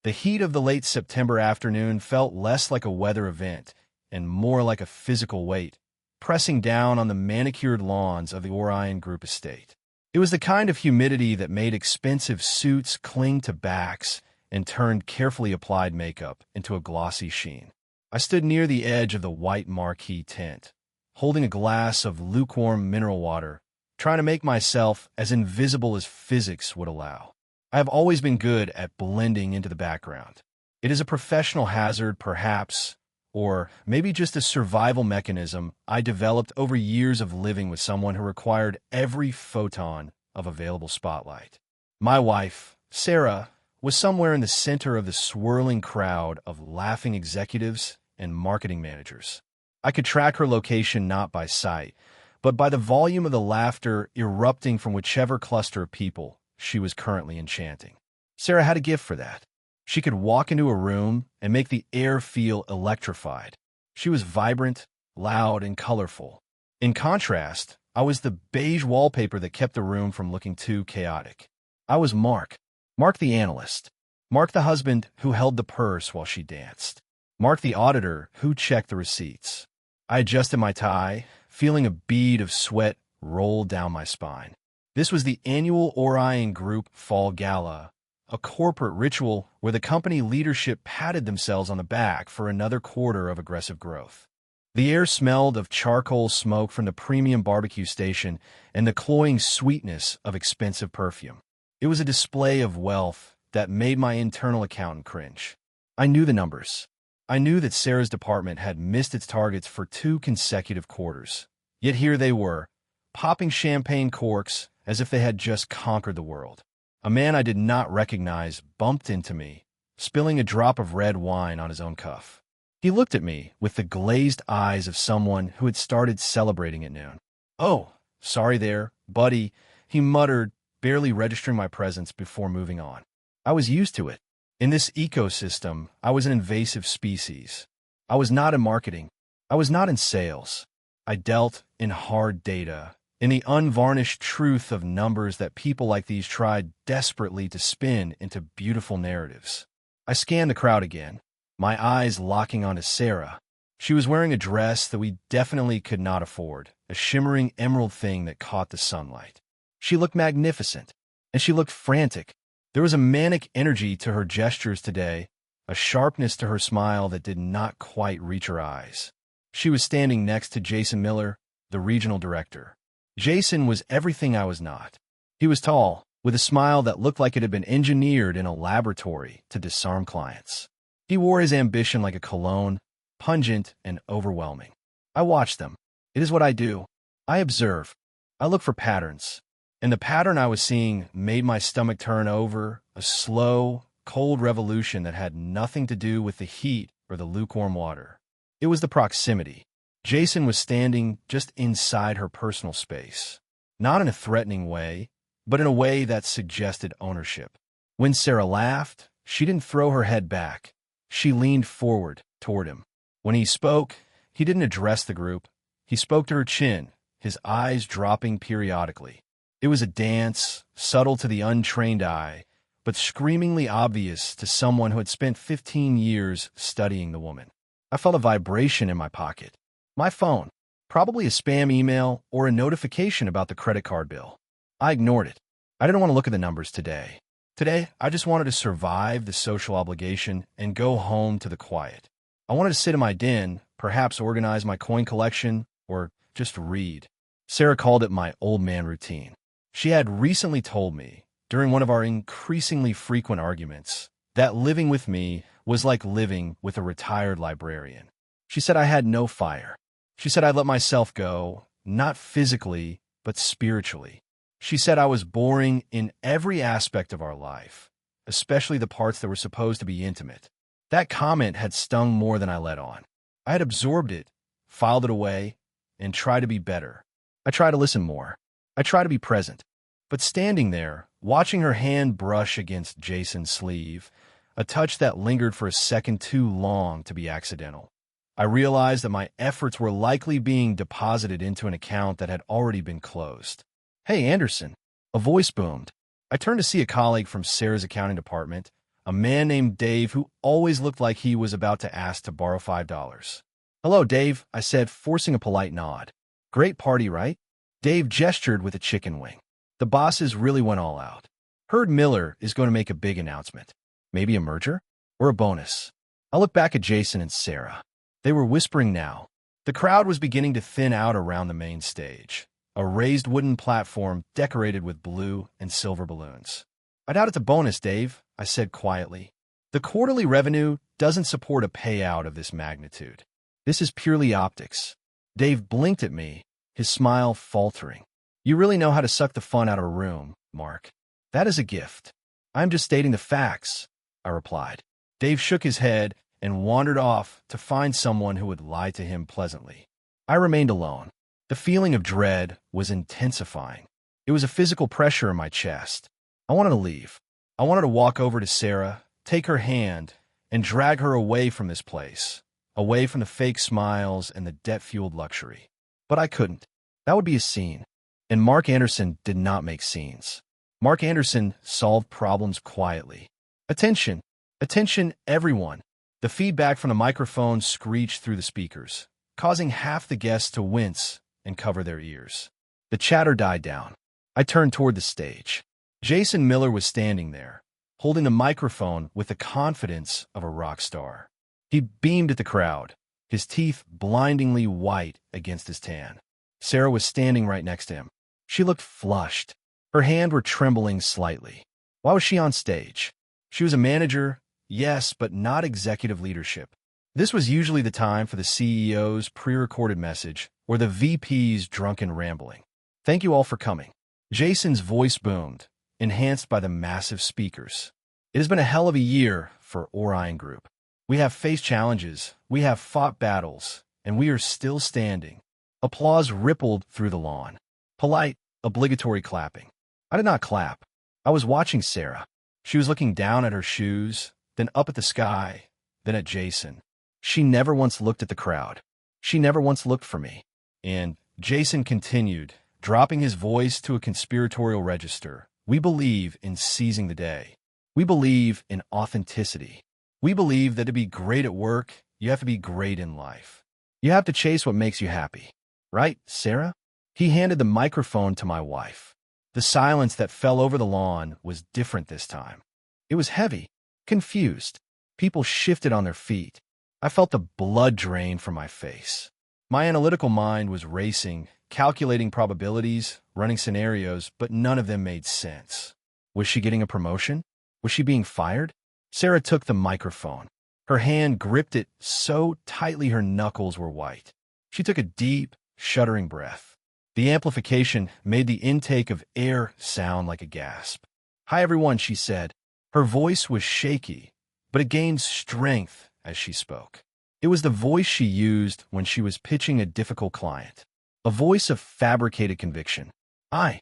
The heat of the late September afternoon felt less like a weather event and more like a physical weight, pressing down on the manicured lawns of the Orion Group estate. It was the kind of humidity that made expensive suits cling to backs and turned carefully applied makeup into a glossy sheen. I stood near the edge of the white marquee tent, holding a glass of lukewarm mineral water, trying to make myself as invisible as physics would allow. I have always been good at blending into the background. It is a professional hazard, perhaps, or maybe just a survival mechanism I developed over years of living with someone who required every photon of available spotlight. My wife, Sarah, was somewhere in the center of the swirling crowd of laughing executives and marketing managers. I could track her location not by sight, but by the volume of the laughter erupting from whichever cluster of people she was currently enchanting. Sarah had a gift for that. She could walk into a room and make the air feel electrified. She was vibrant, loud, and colorful. In contrast, I was the beige wallpaper that kept the room from looking too chaotic. I was Mark the analyst, Mark the husband who held the purse while she danced, Mark the auditor who checked the receipts. I adjusted my tie, feeling a bead of sweat roll down my spine. This was the annual Orion Group Fall Gala, a corporate ritual where the company leadership patted themselves on the back for another quarter of aggressive growth. The air smelled of charcoal smoke from the premium barbecue station and the cloying sweetness of expensive perfume. It was a display of wealth that made my internal accountant cringe. I knew the numbers. I knew that Sarah's department had missed its targets for 2 consecutive quarters. Yet here they were, popping champagne corks as if they had just conquered the world. A man I did not recognize bumped into me, spilling a drop of red wine on his own cuff. He looked at me with the glazed eyes of someone who had started celebrating at noon. "Oh, sorry there, buddy," he muttered, barely registering my presence before moving on. I was used to it. In this ecosystem, I was an invasive species. I was not in marketing. I was not in sales. I dealt in hard data, in the unvarnished truth of numbers that people like these tried desperately to spin into beautiful narratives. I scanned the crowd again, my eyes locking onto Sarah. She was wearing a dress that we definitely could not afford, a shimmering emerald thing that caught the sunlight. She looked magnificent, and she looked frantic. There was a manic energy to her gestures today, a sharpness to her smile that did not quite reach her eyes. She was standing next to Jason Miller, the regional director. Jason was everything I was not. He was tall, with a smile that looked like it had been engineered in a laboratory to disarm clients. He wore his ambition like a cologne, pungent and overwhelming. I watched them. It is what I do. I observe. I look for patterns. And the pattern I was seeing made my stomach turn over, a slow, cold revolution that had nothing to do with the heat or the lukewarm water. It was the proximity. Jason was standing just inside her personal space, not in a threatening way, but in a way that suggested ownership. When Sarah laughed, she didn't throw her head back. She leaned forward toward him. When he spoke, he didn't address the group. He spoke to her chin, his eyes dropping periodically. It was a dance, subtle to the untrained eye, but screamingly obvious to someone who had spent 15 years studying the woman. I felt a vibration in my pocket. My phone, probably a spam email or a notification about the credit card bill. I ignored it. I didn't want to look at the numbers today. Today, I just wanted to survive the social obligation and go home to the quiet. I wanted to sit in my den, perhaps organize my coin collection, or just read. Sarah called it my old man routine. She had recently told me, during one of our increasingly frequent arguments, that living with me was like living with a retired librarian. She said I had no fire. She said I'd let myself go, not physically, but spiritually. She said I was boring in every aspect of our life, especially the parts that were supposed to be intimate. That comment had stung more than I let on. I had absorbed it, filed it away, and tried to be better. I tried to listen more. I tried to be present. But standing there, watching her hand brush against Jason's sleeve, a touch that lingered for a second too long to be accidental, I realized that my efforts were likely being deposited into an account that had already been closed. "Hey, Anderson," a voice boomed. I turned to see a colleague from Sarah's accounting department, a man named Dave who always looked like he was about to ask to borrow $5. "Hello, Dave," I said, forcing a polite nod. "Great party, right?" Dave gestured with a chicken wing. The bosses really went all out. "Heard Miller is going to make a big announcement. Maybe a merger? Or a bonus?" I looked back at Jason and Sarah. They were whispering now. The crowd was beginning to thin out around the main stage, a raised wooden platform decorated with blue and silver balloons. "I doubt it's a bonus, Dave," I said quietly. "The quarterly revenue doesn't support a payout of this magnitude. This is purely optics." Dave blinked at me, his smile faltering. "You really know how to suck the fun out of a room, Mark. That is a gift." "I'm just stating the facts," I replied. Dave shook his head and wandered off to find someone who would lie to him pleasantly. I remained alone. The feeling of dread was intensifying. It was a physical pressure in my chest. I wanted to leave. I wanted to walk over to Sarah, take her hand, and drag her away from this place, away from the fake smiles and the debt-fueled luxury. But I couldn't. That would be a scene. And Mark Anderson did not make scenes. Mark Anderson solved problems quietly. "Attention! Attention, everyone!" The feedback from the microphone screeched through the speakers, causing half the guests to wince and cover their ears. The chatter died down. I turned toward the stage. Jason Miller was standing there, holding the microphone with the confidence of a rock star. He beamed at the crowd, his teeth blindingly white against his tan. Sarah was standing right next to him. She looked flushed. Her hands were trembling slightly. Why was she on stage? She was a manager, yes, but not executive leadership. This was usually the time for the CEO's pre-recorded message or the VP's drunken rambling. "Thank you all for coming." Jason's voice boomed, enhanced by the massive speakers. "It has been a hell of a year for Orion Group. We have faced challenges, we have fought battles, and we are still standing." Applause rippled through the lawn. Polite, obligatory clapping. I did not clap. I was watching Sarah. She was looking down at her shoes, then up at the sky, then at Jason. She never once looked at the crowd. She never once looked for me. And Jason continued, dropping his voice to a conspiratorial register. "We believe in seizing the day. We believe in authenticity. We believe that to be great at work, you have to be great in life. You have to chase what makes you happy. Right, Sarah?" He handed the microphone to my wife. The silence that fell over the lawn was different this time. It was heavy, confused. People shifted on their feet. I felt the blood drain from my face. My analytical mind was racing, calculating probabilities, running scenarios, but none of them made sense. Was she getting a promotion? Was she being fired? Sarah took the microphone. Her hand gripped it so tightly her knuckles were white. She took a deep, shuddering breath. The amplification made the intake of air sound like a gasp. "Hi, everyone," she said. Her voice was shaky, but it gained strength as she spoke. It was the voice she used when she was pitching a difficult client. A voice of fabricated conviction. I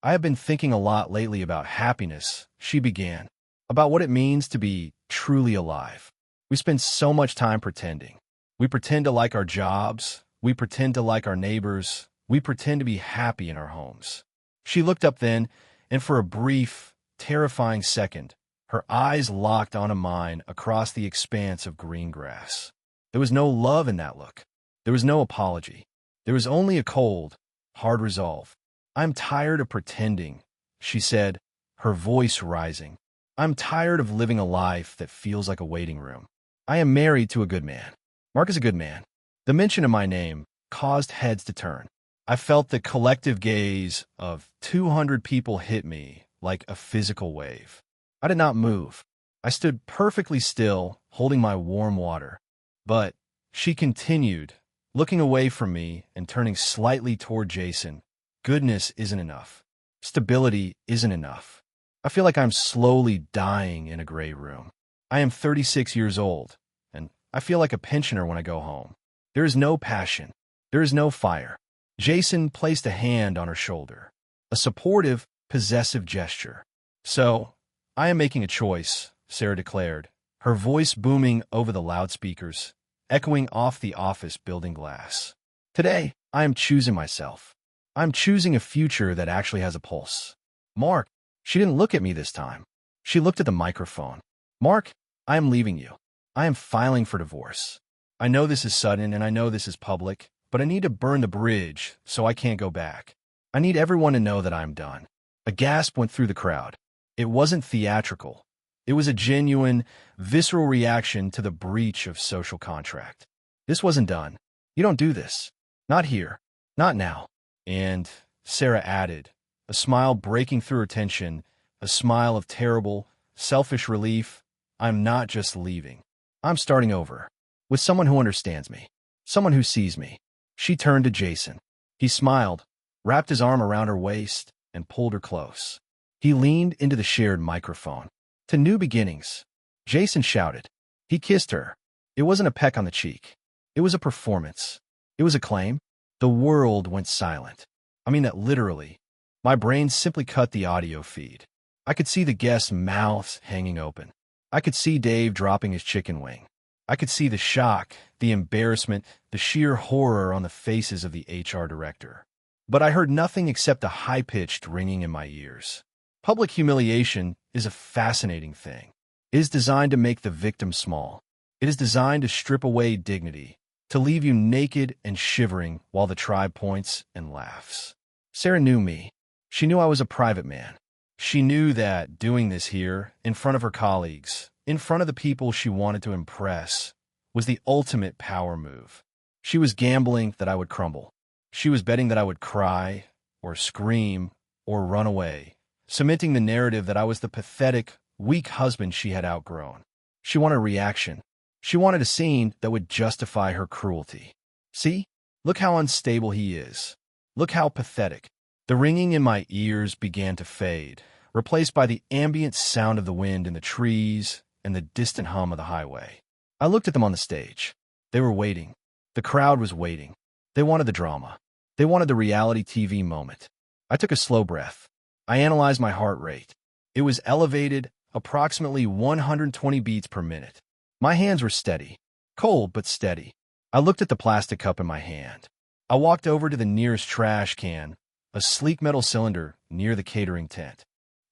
have been thinking a lot lately about happiness," she began. "About what it means to be truly alive. We spend so much time pretending. We pretend to like our jobs. We pretend to like our neighbors. We pretend to be happy in our homes." She looked up then, and for a brief, terrifying second, her eyes locked onto mine across the expanse of green grass. There was no love in that look. There was no apology. There was only a cold, hard resolve. "I'm tired of pretending," she said, her voice rising. "I'm tired of living a life that feels like a waiting room. I am married to a good man. Mark is a good man." The mention of my name caused heads to turn. I felt the collective gaze of 200 people hit me like a physical wave. I did not move. I stood perfectly still, holding my warm water. "But," she continued, looking away from me and turning slightly toward Jason, "goodness isn't enough. Stability isn't enough. I feel like I'm slowly dying in a gray room. I am 36 years old, and I feel like a pensioner when I go home. There is no passion. There is no fire." Jason placed a hand on her shoulder, a supportive, possessive gesture. "So, I am making a choice," Sarah declared, her voice booming over the loudspeakers, echoing off the office building glass. "Today, I am choosing myself. I'm choosing a future that actually has a pulse." "Mark," she didn't look at me this time. She looked at the microphone. Mark, I am leaving you. I am filing for divorce. I know this is sudden and I know this is public, but I need to burn the bridge so I can't go back. I need everyone to know that I'm done. A gasp went through the crowd. It wasn't theatrical. It was a genuine, visceral reaction to the breach of social contract. This wasn't done. You don't do this. Not here. Not now. And Sarah added, a smile breaking through her tension, a smile of terrible, selfish relief. I'm not just leaving. I'm starting over. With someone who understands me. Someone who sees me. She turned to Jason. He smiled, wrapped his arm around her waist, and pulled her close. He leaned into the shared microphone. To new beginnings. Jason shouted. He kissed her. It wasn't a peck on the cheek. It was a performance. It was a claim. The world went silent. I mean that literally. My brain simply cut the audio feed. I could see the guests' mouths hanging open. I could see Dave dropping his chicken wing. I could see the shock, the embarrassment, the sheer horror on the faces of the HR director. But I heard nothing except a high-pitched ringing in my ears. Public humiliation is a fascinating thing. It is designed to make the victim small. It is designed to strip away dignity, to leave you naked and shivering while the tribe points and laughs. Sarah knew me. She knew I was a private man. She knew that doing this here, in front of her colleagues, in front of the people she wanted to impress, was the ultimate power move. She was gambling that I would crumble. She was betting that I would cry, or scream, or run away, cementing the narrative that I was the pathetic, weak husband she had outgrown. She wanted a reaction. She wanted a scene that would justify her cruelty. See? Look how unstable he is. Look how pathetic. The ringing in my ears began to fade, replaced by the ambient sound of the wind in the trees and the distant hum of the highway. I looked at them on the stage. They were waiting. The crowd was waiting. They wanted the drama. They wanted the reality TV moment. I took a slow breath. I analyzed my heart rate. It was elevated, approximately 120 beats per minute. My hands were steady, cold but steady. I looked at the plastic cup in my hand. I walked over to the nearest trash can, a sleek metal cylinder near the catering tent.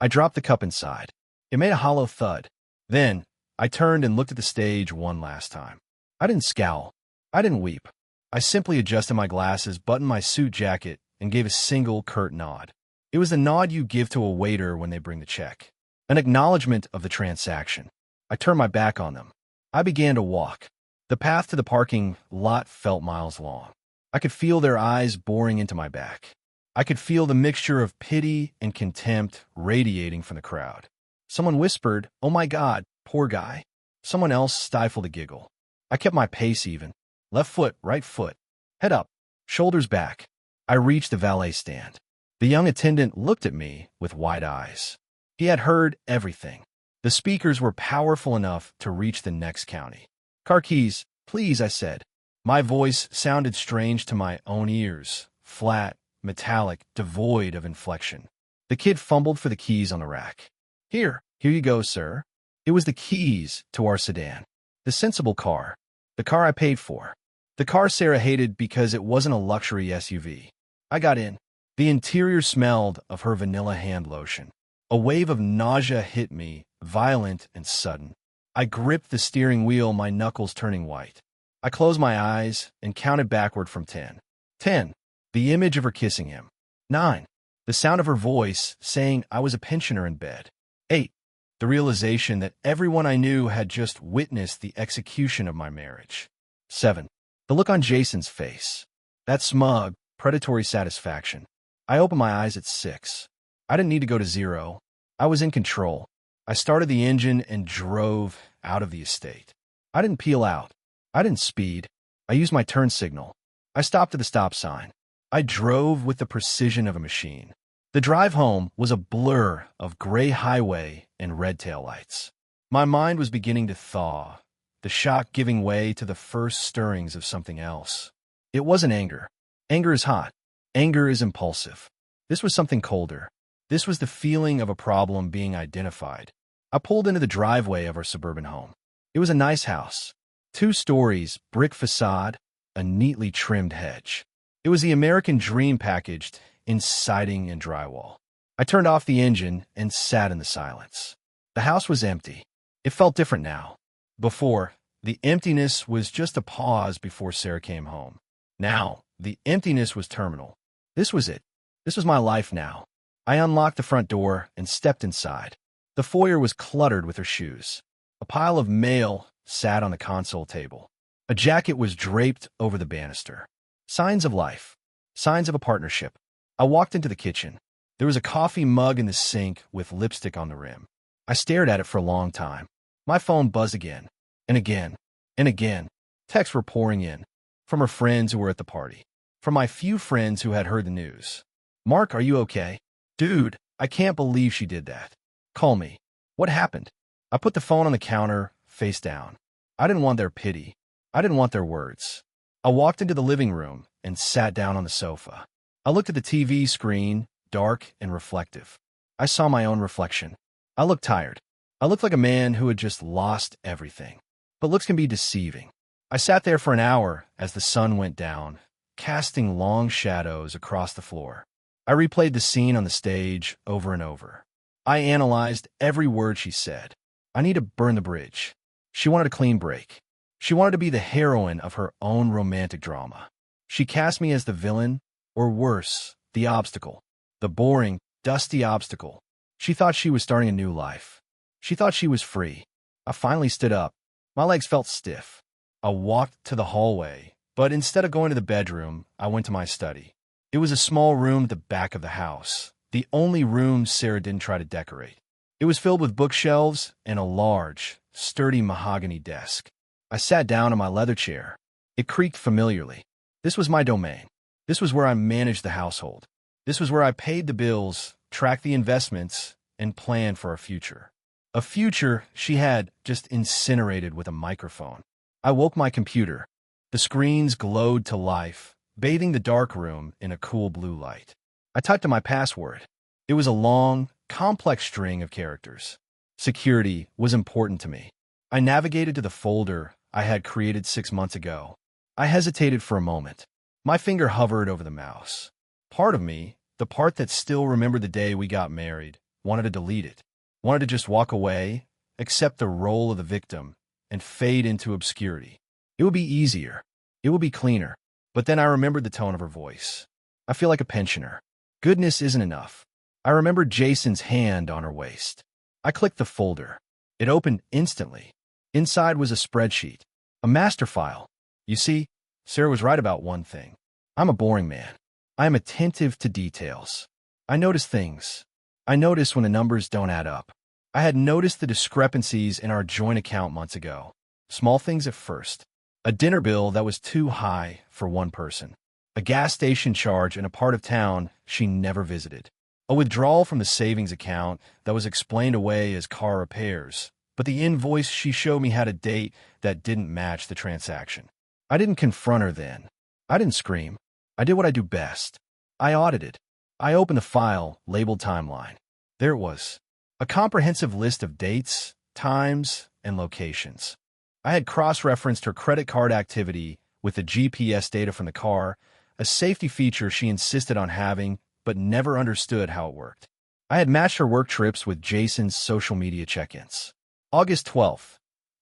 I dropped the cup inside. It made a hollow thud. Then, I turned and looked at the stage one last time. I didn't scowl. I didn't weep. I simply adjusted my glasses, buttoned my suit jacket, and gave a single curt nod. It was the nod you give to a waiter when they bring the check. An acknowledgement of the transaction. I turned my back on them. I began to walk. The path to the parking lot felt miles long. I could feel their eyes boring into my back. I could feel the mixture of pity and contempt radiating from the crowd. Someone whispered, "Oh my God, poor guy." Someone else stifled a giggle. I kept my pace even. Left foot, right foot. Head up, shoulders back. I reached the valet stand. The young attendant looked at me with wide eyes. He had heard everything. The speakers were powerful enough to reach the next county. "Car keys, please," I said. My voice sounded strange to my own ears, flat, metallic, devoid of inflection. The kid fumbled for the keys on the rack. Here you go, sir." It was the keys to our sedan. The sensible car. The car I paid for. The car Sarah hated because it wasn't a luxury SUV. I got in. The interior smelled of her vanilla hand lotion. A wave of nausea hit me, violent and sudden. I gripped the steering wheel, my knuckles turning white. I closed my eyes and counted backward from 10. 10. The image of her kissing him. 9. The sound of her voice saying I was a pensioner in bed. 8. The realization that everyone I knew had just witnessed the execution of my marriage. 7. The look on Jason's face. That smug, predatory satisfaction. I opened my eyes at 6. I didn't need to go to 0. I was in control. I started the engine and drove out of the estate. I didn't peel out. I didn't speed. I used my turn signal. I stopped at the stop sign. I drove with the precision of a machine. The drive home was a blur of gray highway and red taillights. My mind was beginning to thaw, the shock giving way to the first stirrings of something else. It wasn't anger. Anger is hot. Anger is impulsive. This was something colder. This was the feeling of a problem being identified. I pulled into the driveway of our suburban home. It was a nice house. 2 stories, brick facade, a neatly trimmed hedge. It was the American dream packaged in siding and drywall. I turned off the engine and sat in the silence. The house was empty. It felt different now. Before, the emptiness was just a pause before Sarah came home. Now, the emptiness was terminal. This was it. This was my life now. I unlocked the front door and stepped inside. The foyer was cluttered with her shoes. A pile of mail sat on the console table. A jacket was draped over the banister. Signs of life. Signs of a partnership. I walked into the kitchen. There was a coffee mug in the sink with lipstick on the rim. I stared at it for a long time. My phone buzzed again, and again, and again. Texts were pouring in. From her friends who were at the party. From my few friends who had heard the news. Mark, are you okay? Dude, I can't believe she did that. Call me. What happened? I put the phone on the counter, face down. I didn't want their pity. I didn't want their words. I walked into the living room and sat down on the sofa. I looked at the TV screen, dark and reflective. I saw my own reflection. I looked tired. I looked like a man who had just lost everything. But looks can be deceiving. I sat there for an hour as the sun went down, casting long shadows across the floor. I replayed the scene on the stage over and over. I analyzed every word she said. I need to burn the bridge. She wanted a clean break. She wanted to be the heroine of her own romantic drama. She cast me as the villain, or worse, the obstacle. The boring, dusty obstacle. She thought she was starting a new life. She thought she was free. I finally stood up. My legs felt stiff. I walked to the hallway, but instead of going to the bedroom, I went to my study. It was a small room at the back of the house, the only room Sarah didn't try to decorate. It was filled with bookshelves and a large, sturdy mahogany desk. I sat down in my leather chair. It creaked familiarly. This was my domain. This was where I managed the household. This was where I paid the bills, tracked the investments, and planned for our future. A future she had just incinerated with a microphone. I woke my computer. The screens glowed to life, bathing the dark room in a cool blue light. I typed in my password. It was a long, complex string of characters. Security was important to me. I navigated to the folder I had created 6 months ago. I hesitated for a moment. My finger hovered over the mouse. Part of me, the part that still remembered the day we got married, wanted to delete it. Wanted to just walk away, accept the role of the victim, and fade into obscurity. It would be easier. It would be cleaner. But then I remembered the tone of her voice. I feel like a pensioner. Goodness isn't enough. I remembered Jason's hand on her waist. I clicked the folder. It opened instantly. Inside was a spreadsheet, a master file. You see, Sarah was right about one thing. I'm a boring man. I am attentive to details. I notice things. I notice when the numbers don't add up. I had noticed the discrepancies in our joint account months ago. Small things at first. A dinner bill that was too high for one person. A gas station charge in a part of town she never visited. A withdrawal from the savings account that was explained away as car repairs, but the invoice she showed me had a date that didn't match the transaction. I didn't confront her then. I didn't scream. I did what I do best. I audited. I opened the file labeled timeline. There it was. A comprehensive list of dates, times, and locations. I had cross-referenced her credit card activity with the GPS data from the car, a safety feature she insisted on having but never understood how it worked. I had matched her work trips with Jason's social media check-ins. August 12th,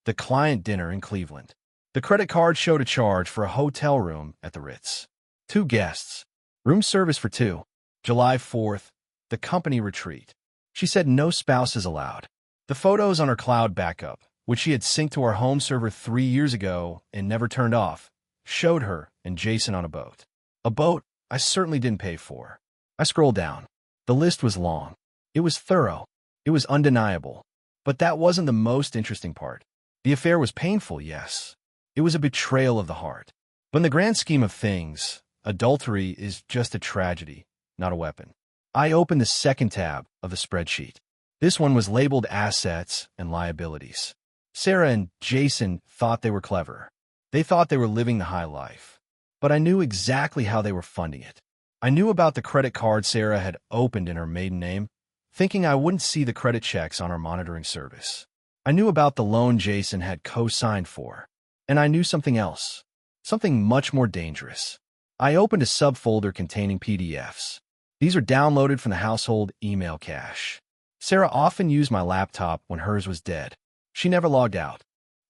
the client dinner in Cleveland. The credit card showed a charge for a hotel room at the Ritz. 2 guests. Room service for 2. July 4th, the company retreat. She said no spouses allowed. The photos on her cloud backup, which she had synced to our home server 3 years ago and never turned off, showed her and Jason on a boat. A boat I certainly didn't pay for. I scrolled down. The list was long. It was thorough. It was undeniable. But that wasn't the most interesting part. The affair was painful, yes. It was a betrayal of the heart. But in the grand scheme of things, adultery is just a tragedy, not a weapon. I opened the second tab of the spreadsheet. This one was labeled assets and liabilities. Sarah and Jason thought they were clever. They thought they were living the high life. But I knew exactly how they were funding it. I knew about the credit card Sarah had opened in her maiden name, thinking I wouldn't see the credit checks on our monitoring service. I knew about the loan Jason had co-signed for. And I knew something else. Something much more dangerous. I opened a subfolder containing PDFs. These are downloaded from the household email cache. Sarah often used my laptop when hers was dead. She never logged out.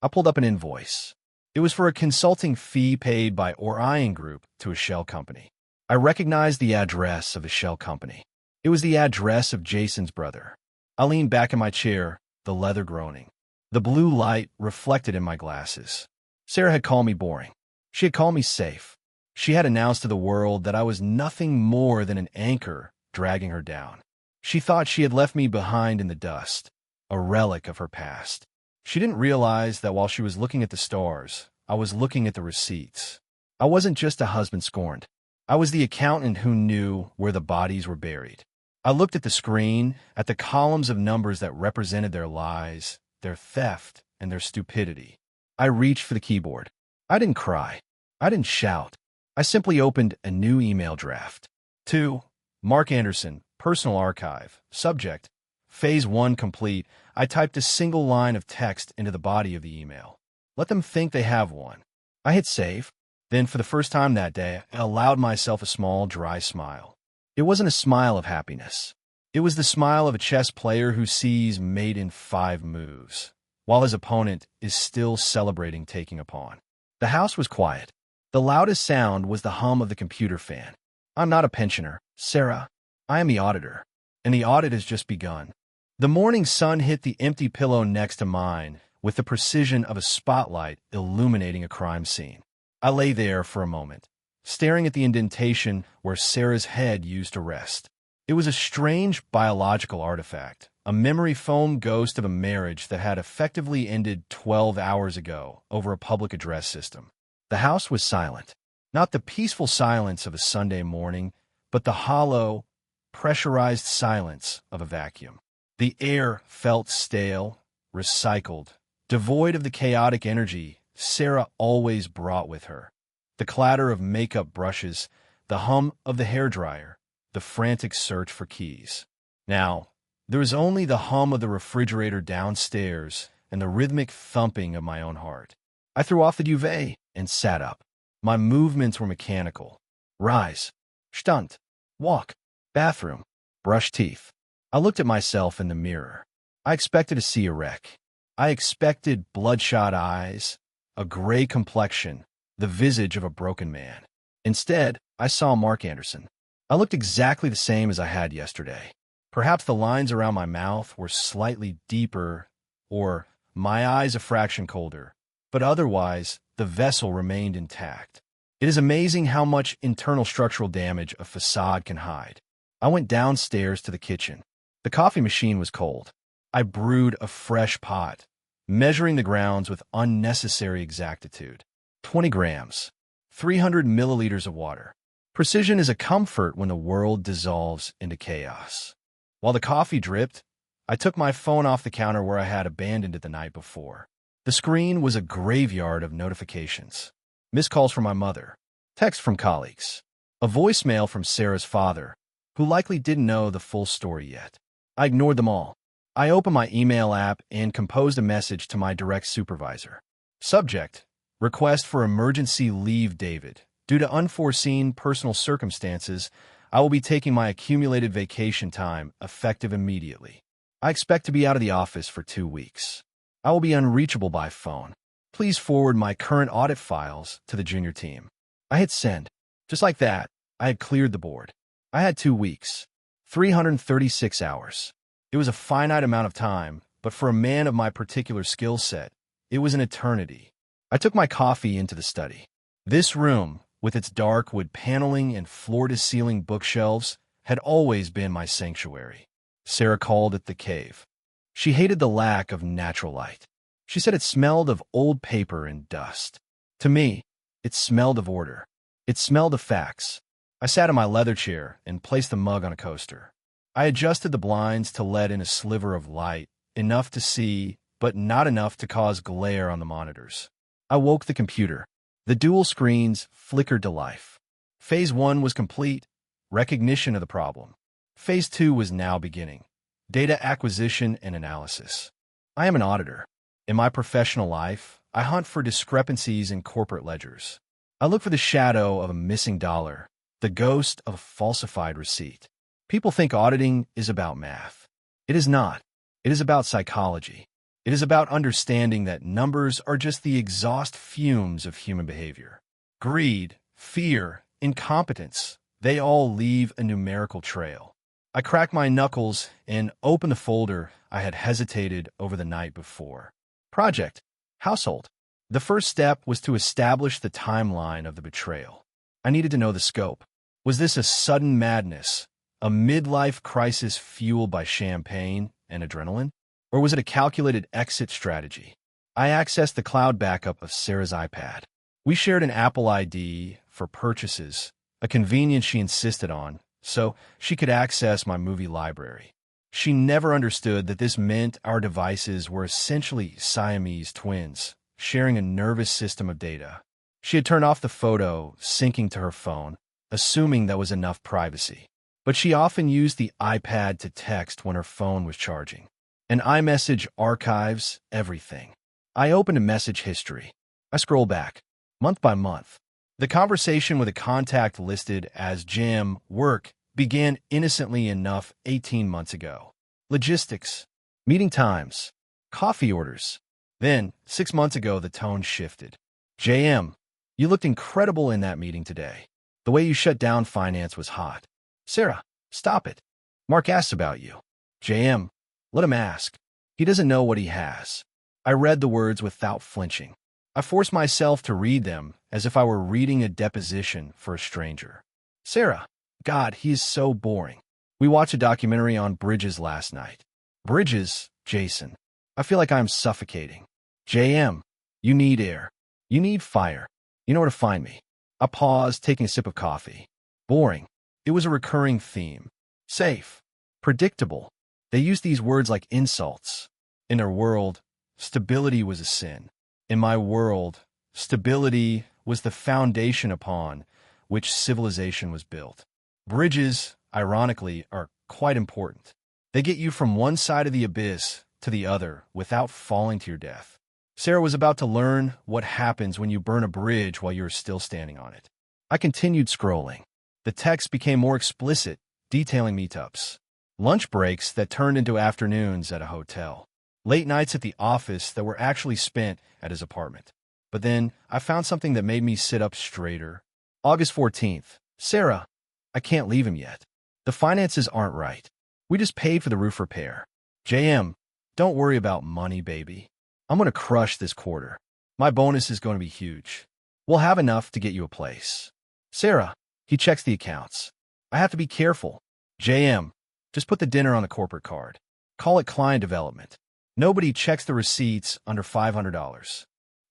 I pulled up an invoice. It was for a consulting fee paid by Orion Group to a shell company. I recognized the address of the shell company. It was the address of Jason's brother. I leaned back in my chair, the leather groaning. The blue light reflected in my glasses. Sarah had called me boring. She had called me safe. She had announced to the world that I was nothing more than an anchor dragging her down. She thought she had left me behind in the dust, a relic of her past. She didn't realize that while she was looking at the stars, I was looking at the receipts. I wasn't just a husband scorned. I was the accountant who knew where the bodies were buried. I looked at the screen, at the columns of numbers that represented their lies, their theft, and their stupidity. I reached for the keyboard. I didn't cry. I didn't shout. I simply opened a new email draft. To Mark Anderson, Personal Archive. Subject, Phase 1 complete. I typed a single line of text into the body of the email. Let them think they have one. I hit save. Then, for the first time that day, I allowed myself a small, dry smile. It wasn't a smile of happiness. It was the smile of a chess player who sees mate in 5 moves, while his opponent is still celebrating taking a pawn. The house was quiet. The loudest sound was the hum of the computer fan. I'm not a pensioner, Sarah. I am the auditor, and the audit has just begun. The morning sun hit the empty pillow next to mine with the precision of a spotlight illuminating a crime scene. I lay there for a moment, staring at the indentation where Sarah's head used to rest. It was a strange biological artifact, a memory foam ghost of a marriage that had effectively ended 12 hours ago over a public address system. The house was silent, not the peaceful silence of a Sunday morning, but the hollow, pressurized silence of a vacuum. The air felt stale, recycled, devoid of the chaotic energy Sarah always brought with her. The clatter of makeup brushes, the hum of the hairdryer, the frantic search for keys. Now, there was only the hum of the refrigerator downstairs and the rhythmic thumping of my own heart. I threw off the duvet and sat up. My movements were mechanical. Rise, stunt, walk, bathroom, brush teeth. I looked at myself in the mirror. I expected to see a wreck. I expected bloodshot eyes, a gray complexion, the visage of a broken man. Instead, I saw Mark Anderson. I looked exactly the same as I had yesterday. Perhaps the lines around my mouth were slightly deeper, or my eyes a fraction colder, but otherwise, the vessel remained intact. It is amazing how much internal structural damage a facade can hide. I went downstairs to the kitchen. The coffee machine was cold. I brewed a fresh pot, measuring the grounds with unnecessary exactitude. 20 grams, 300 milliliters of water. Precision is a comfort when the world dissolves into chaos. While the coffee dripped, I took my phone off the counter where I had abandoned it the night before. The screen was a graveyard of notifications. Missed calls from my mother, texts from colleagues, a voicemail from Sarah's father, who likely didn't know the full story yet. I ignored them all. I opened my email app and composed a message to my direct supervisor. Subject, request for emergency leave, David. Due to unforeseen personal circumstances, I will be taking my accumulated vacation time effective immediately. I expect to be out of the office for 2 weeks. I will be unreachable by phone. Please forward my current audit files to the junior team. I hit send. Just like that, I had cleared the board. I had 2 weeks, 336 hours. It was a finite amount of time, but for a man of my particular skill set, it was an eternity. I took my coffee into the study. This room, with its dark wood paneling and floor-to-ceiling bookshelves, had always been my sanctuary. Sarah called it the cave. She hated the lack of natural light. She said it smelled of old paper and dust. To me, it smelled of order. It smelled of facts. I sat in my leather chair and placed the mug on a coaster. I adjusted the blinds to let in a sliver of light, enough to see, but not enough to cause glare on the monitors. I woke the computer. The dual screens flickered to life. Phase 1 was complete, recognition of the problem. Phase 2 was now beginning, data acquisition and analysis. I am an auditor. In my professional life, I hunt for discrepancies in corporate ledgers. I look for the shadow of a missing dollar, the ghost of a falsified receipt. People think auditing is about math. It is not. It is about psychology. It is about understanding that numbers are just the exhaust fumes of human behavior. Greed, fear, incompetence, they all leave a numerical trail. I cracked my knuckles and opened the folder I had hesitated over the night before. Project. Household. The first step was to establish the timeline of the betrayal. I needed to know the scope. Was this a sudden madness, a midlife crisis fueled by champagne and adrenaline? Or was it a calculated exit strategy? I accessed the cloud backup of Sarah's iPad. We shared an Apple ID for purchases, a convenience she insisted on, so she could access my movie library. She never understood that this meant our devices were essentially Siamese twins, sharing a nervous system of data. She had turned off the photo syncing to her phone, assuming that was enough privacy. But she often used the iPad to text when her phone was charging. And iMessage archives everything. I opened a message history. I scroll back, month by month. The conversation with a contact listed as Jam Work began innocently enough 18 months ago. Logistics, meeting times, coffee orders. Then, 6 months ago, the tone shifted. JM, you looked incredible in that meeting today. The way you shut down finance was hot. Sarah, stop it. Mark asks about you. JM, let him ask. He doesn't know what he has. I read the words without flinching. I forced myself to read them as if I were reading a deposition for a stranger. Sarah, God, he is so boring. We watched a documentary on bridges last night. Bridges, Jason. I feel like I'm suffocating. JM, you need air. You need fire. You know where to find me. I paused, taking a sip of coffee. Boring. It was a recurring theme. Safe. Predictable. They used these words like insults. In their world, stability was a sin. In my world, stability was the foundation upon which civilization was built. Bridges, ironically, are quite important. They get you from one side of the abyss to the other without falling to your death. Sarah was about to learn what happens when you burn a bridge while you're still standing on it. I continued scrolling. The text became more explicit, detailing meetups. Lunch breaks that turned into afternoons at a hotel. Late nights at the office that were actually spent at his apartment. But then I found something that made me sit up straighter. August 14th. Sarah, I can't leave him yet. The finances aren't right. We just paid for the roof repair. JM, don't worry about money, baby. I'm going to crush this quarter. My bonus is going to be huge. We'll have enough to get you a place. Sarah, he checks the accounts. I have to be careful. JM, just put the dinner on the corporate card. Call it client development. Nobody checks the receipts under $500.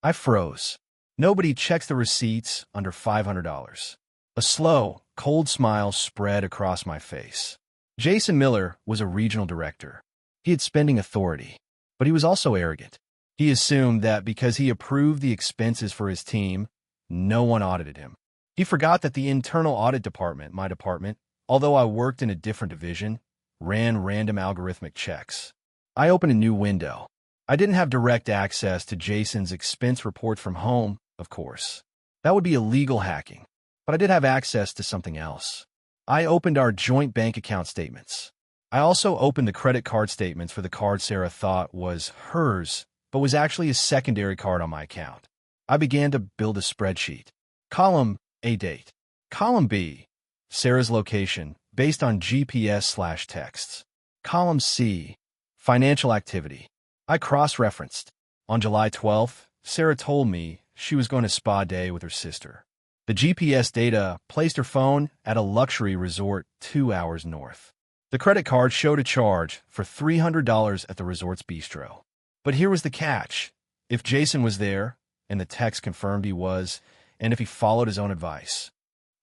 I froze. Nobody checks the receipts under $500. A slow, cold smile spread across my face. Jason Miller was a regional director. He had spending authority, but he was also arrogant. He assumed that because he approved the expenses for his team, no one audited him. He forgot that the internal audit department, my department, although I worked in a different division, ran random algorithmic checks. I opened a new window. I didn't have direct access to Jason's expense report from home, of course. That would be illegal hacking, but I did have access to something else. I opened our joint bank account statements. I also opened the credit card statements for the card Sarah thought was hers, but was actually a secondary card on my account. I began to build a spreadsheet. Column A, date. Column B, Sarah's location, based on GPS/texts. Column C, financial activity. I cross-referenced. On July 12th, Sarah told me she was going to spa day with her sister. The GPS data placed her phone at a luxury resort 2 hours north. The credit card showed a charge for $300 at the resort's bistro. But here was the catch. If Jason was there, and the text confirmed he was, and if he followed his own advice.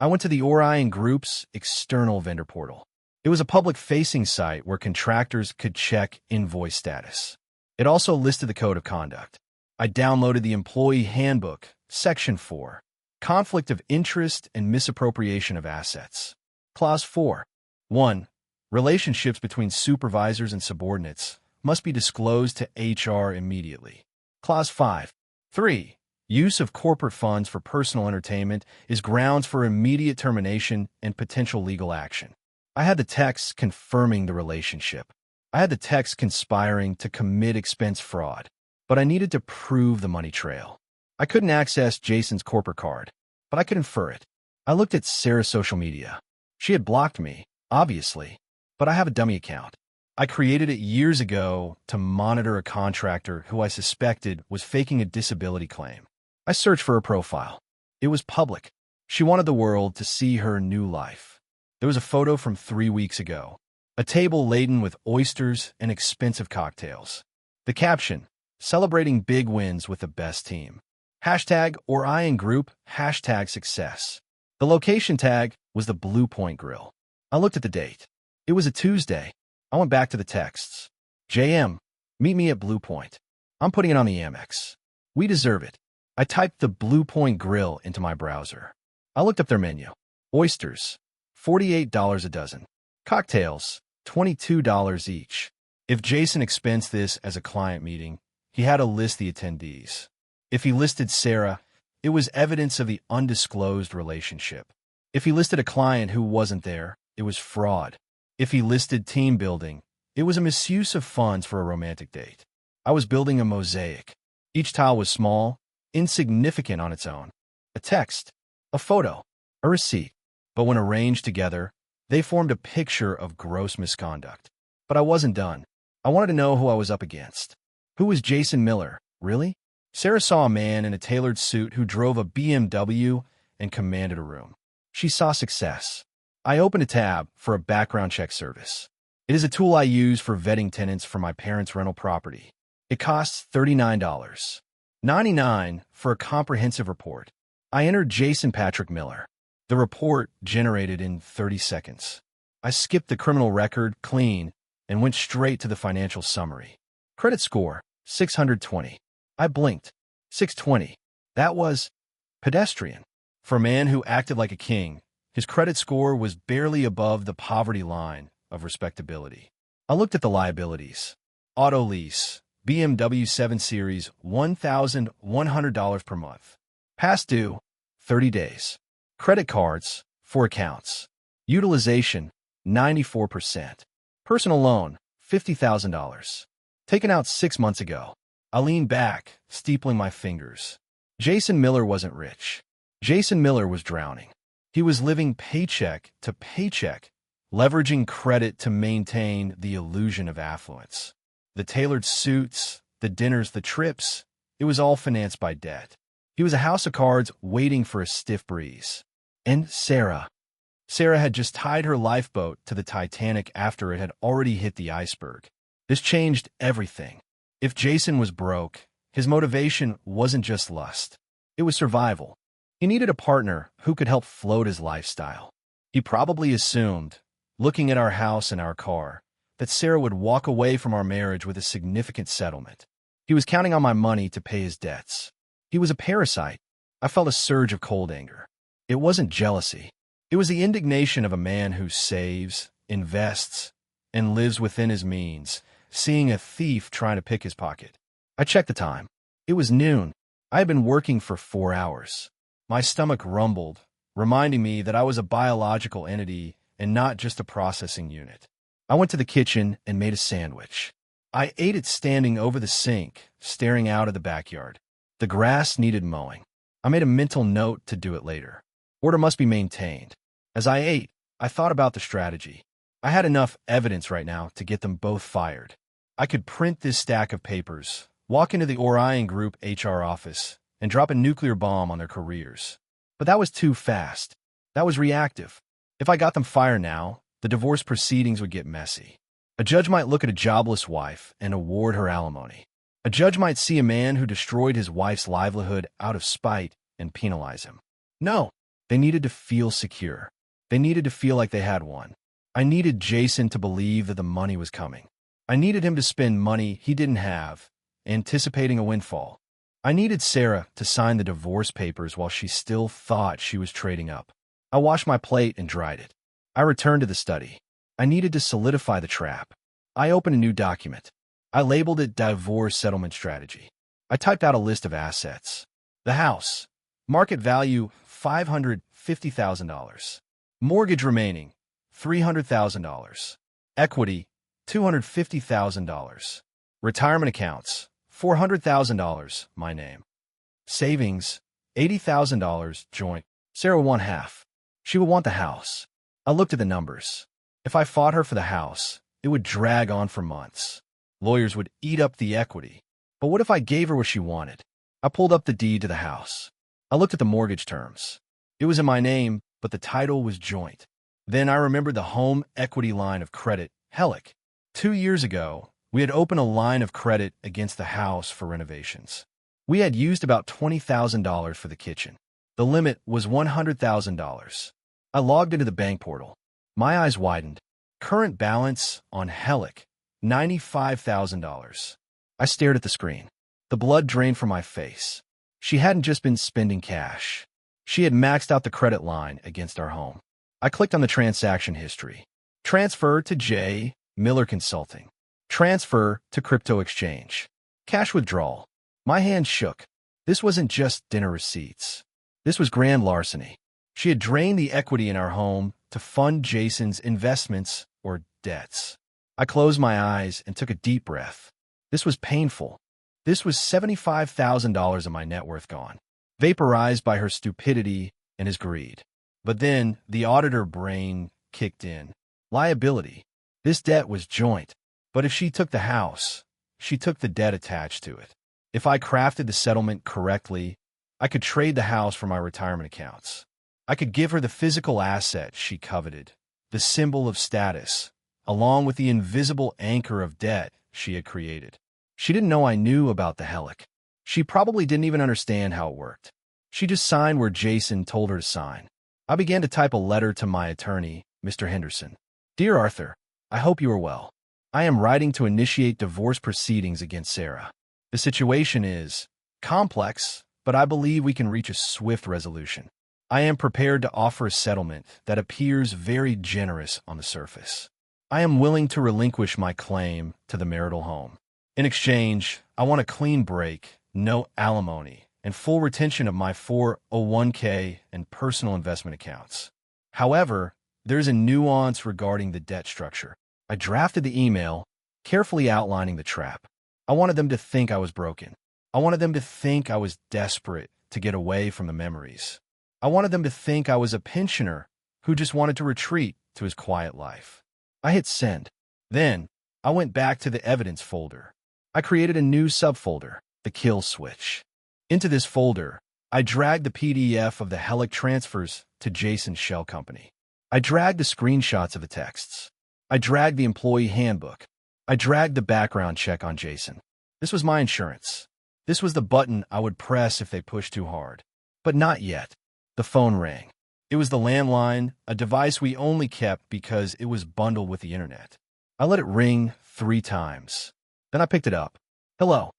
I went to the Orion Group's external vendor portal. It was a public-facing site where contractors could check invoice status. It also listed the code of conduct. I downloaded the Employee Handbook, Section 4, Conflict of Interest and Misappropriation of Assets. Clause 4. 1. Relationships between supervisors and subordinates must be disclosed to HR immediately. Clause 5. 3. Use of corporate funds for personal entertainment is grounds for immediate termination and potential legal action. I had the text confirming the relationship. I had the text conspiring to commit expense fraud, but I needed to prove the money trail. I couldn't access Jason's corporate card, but I could infer it. I looked at Sarah's social media. She had blocked me, obviously, but I have a dummy account. I created it years ago to monitor a contractor who I suspected was faking a disability claim. I searched for her profile. It was public. She wanted the world to see her new life. There was a photo from 3 weeks ago, a table laden with oysters and expensive cocktails. The caption, celebrating big wins with the best team. Hashtag Orion Group, hashtag success. The location tag was the Blue Point Grill. I looked at the date. It was a Tuesday. I went back to the texts. JM, meet me at Blue Point. I'm putting it on the Amex. We deserve it. I typed the Blue Point Grill into my browser. I looked up their menu. Oysters, $48 a dozen. Cocktails, $22 each. If Jason expensed this as a client meeting, he had to list the attendees. If he listed Sarah, it was evidence of the undisclosed relationship. If he listed a client who wasn't there, it was fraud. If he listed team building, it was a misuse of funds for a romantic date. I was building a mosaic. Each tile was small, insignificant on its own. A text, a photo, a receipt. But when arranged together, they formed a picture of gross misconduct. But I wasn't done. I wanted to know who I was up against. Who was Jason Miller, really? Sarah saw a man in a tailored suit who drove a BMW and commanded a room. She saw success. I opened a tab for a background check service. It is a tool I use for vetting tenants for my parents' rental property. It costs $39.99 for a comprehensive report. I entered Jason Patrick Miller. The report generated in 30 seconds. I skipped the criminal record clean and went straight to the financial summary. Credit score, 620. I blinked. 620. That was pedestrian. For a man who acted like a king, his credit score was barely above the poverty line of respectability. I looked at the liabilities. Auto lease, BMW 7 Series, $1,100 per month. Past due, 30 days. Credit cards, 4 accounts. Utilization, 94%. Personal loan, $50,000. Taken out 6 months ago. I leaned back, steepling my fingers. Jason Miller wasn't rich. Jason Miller was drowning. He was living paycheck to paycheck, leveraging credit to maintain the illusion of affluence. The tailored suits, the dinners, the trips, it was all financed by debt. He was a house of cards waiting for a stiff breeze. And Sarah. Sarah had just tied her lifeboat to the Titanic after it had already hit the iceberg. This changed everything. If Jason was broke, his motivation wasn't just lust. It was survival. He needed a partner who could help float his lifestyle. He probably assumed, looking at our house and our car, that Sarah would walk away from our marriage with a significant settlement. He was counting on my money to pay his debts. He was a parasite. I felt a surge of cold anger. It wasn't jealousy. It was the indignation of a man who saves, invests, and lives within his means, seeing a thief trying to pick his pocket. I checked the time. It was noon. I had been working for 4 hours. My stomach rumbled, reminding me that I was a biological entity and not just a processing unit. I went to the kitchen and made a sandwich. I ate it standing over the sink, staring out at the backyard. The grass needed mowing. I made a mental note to do it later. Order must be maintained. As I ate, I thought about the strategy. I had enough evidence right now to get them both fired. I could print this stack of papers, walk into the Orion Group HR office, and drop a nuclear bomb on their careers. But that was too fast. That was reactive. If I got them fired now, the divorce proceedings would get messy. A judge might look at a jobless wife and award her alimony. A judge might see a man who destroyed his wife's livelihood out of spite and penalize him. No, they needed to feel secure. They needed to feel like they had one. I needed Jason to believe that the money was coming. I needed him to spend money he didn't have, anticipating a windfall. I needed Sarah to sign the divorce papers while she still thought she was trading up. I washed my plate and dried it. I returned to the study. I needed to solidify the trap. I opened a new document. I labeled it Divorce Settlement Strategy. I typed out a list of assets. The house. Market value, $550,000. Mortgage remaining, $300,000. Equity, $250,000. Retirement accounts, $400,000, my name. Savings, $80,000, joint. Sarah would want half. She would want the house. I looked at the numbers. If I fought her for the house, it would drag on for months. Lawyers would eat up the equity. But what if I gave her what she wanted? I pulled up the deed to the house. I looked at the mortgage terms. It was in my name, but the title was joint. Then I remembered the home equity line of credit, HELOC. 2 years ago, we had opened a line of credit against the house for renovations. We had used about $20,000 for the kitchen. The limit was $100,000. I logged into the bank portal. My eyes widened. Current balance on HELOC, $95,000. I stared at the screen. The blood drained from my face. She hadn't just been spending cash. She had maxed out the credit line against our home. I clicked on the transaction history. Transfer to J. Miller Consulting. Transfer to crypto exchange. Cash withdrawal. My hand shook. This wasn't just dinner receipts. This was grand larceny. She had drained the equity in our home to fund Jason's investments or debts. I closed my eyes and took a deep breath. This was painful. This was $75,000 of my net worth gone, vaporized by her stupidity and his greed. But then the auditor brain kicked in. Liability. This debt was joint. But if she took the house, she took the debt attached to it. If I crafted the settlement correctly, I could trade the house for my retirement accounts. I could give her the physical asset she coveted, the symbol of status, along with the invisible anchor of debt she had created. She didn't know I knew about the HELOC. She probably didn't even understand how it worked. She just signed where Jason told her to sign. I began to type a letter to my attorney, Mr. Henderson. Dear Arthur, I hope you are well. I am writing to initiate divorce proceedings against Sarah. The situation is complex, but I believe we can reach a swift resolution. I am prepared to offer a settlement that appears very generous on the surface. I am willing to relinquish my claim to the marital home. In exchange, I want a clean break, no alimony, and full retention of my 401k and personal investment accounts. However, there's a nuance regarding the debt structure. I drafted the email, carefully outlining the trap. I wanted them to think I was broken. I wanted them to think I was desperate to get away from the memories. I wanted them to think I was a pensioner who just wanted to retreat to his quiet life. I hit send. Then, I went back to the evidence folder. I created a new subfolder, the kill switch. Into this folder, I dragged the PDF of the HELOC transfers to Jason's shell company. I dragged the screenshots of the texts. I dragged the employee handbook. I dragged the background check on Jason. This was my insurance. This was the button I would press if they pushed too hard. But not yet. The phone rang. It was the landline, a device we only kept because it was bundled with the internet. I let it ring 3 times. Then I picked it up. Hello.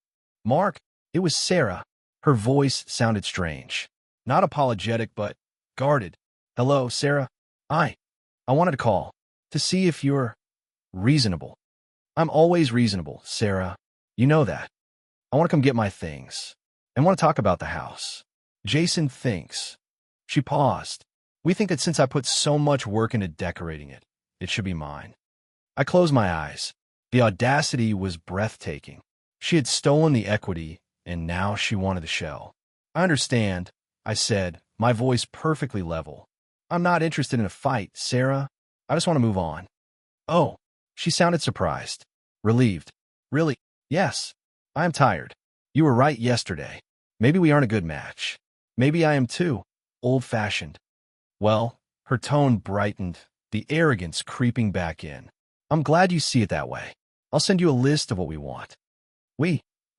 Mark? It was Sarah. Her voice sounded strange. Not apologetic, but guarded. Hello, Sarah? I wanted to call to see if you're reasonable. I'm always reasonable, Sarah. You know that. I want to come get my things. I want to talk about the house. Jason thinks. She paused. We think that since I put so much work into decorating it, it should be mine. I closed my eyes. The audacity was breathtaking. She had stolen the equity, and now she wanted the shell. I understand, I said, my voice perfectly level. I'm not interested in a fight, Sarah. I just want to move on. Oh, she sounded surprised. Relieved. Really? Yes. I am tired. You were right yesterday. Maybe we aren't a good match. Maybe I am too old-fashioned. Well, her tone brightened, the arrogance creeping back in. I'm glad you see it that way. I'll send you a list of what we want.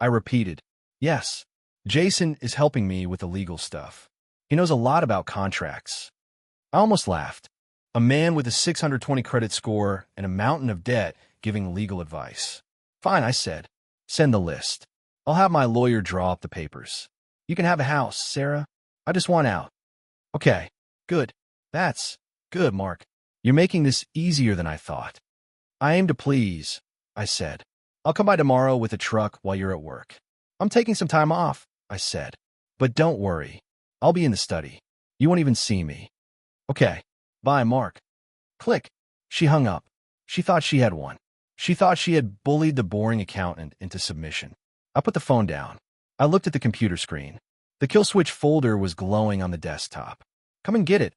I repeated. Yes. Jason is helping me with the legal stuff. He knows a lot about contracts. I almost laughed. A man with a 620 credit score and a mountain of debt giving legal advice. Fine, I said. Send the list. I'll have my lawyer draw up the papers. You can have a house, Sarah. I just want out. Okay, good. That's good, Mark. You're making this easier than I thought. I aim to please, I said. I'll come by tomorrow with a truck while you're at work. I'm taking some time off, I said. But don't worry. I'll be in the study. You won't even see me. Okay. Bye, Mark. Click. She hung up. She thought she had won. She thought she had bullied the boring accountant into submission. I put the phone down. I looked at the computer screen. The kill switch folder was glowing on the desktop. "Come and get it,"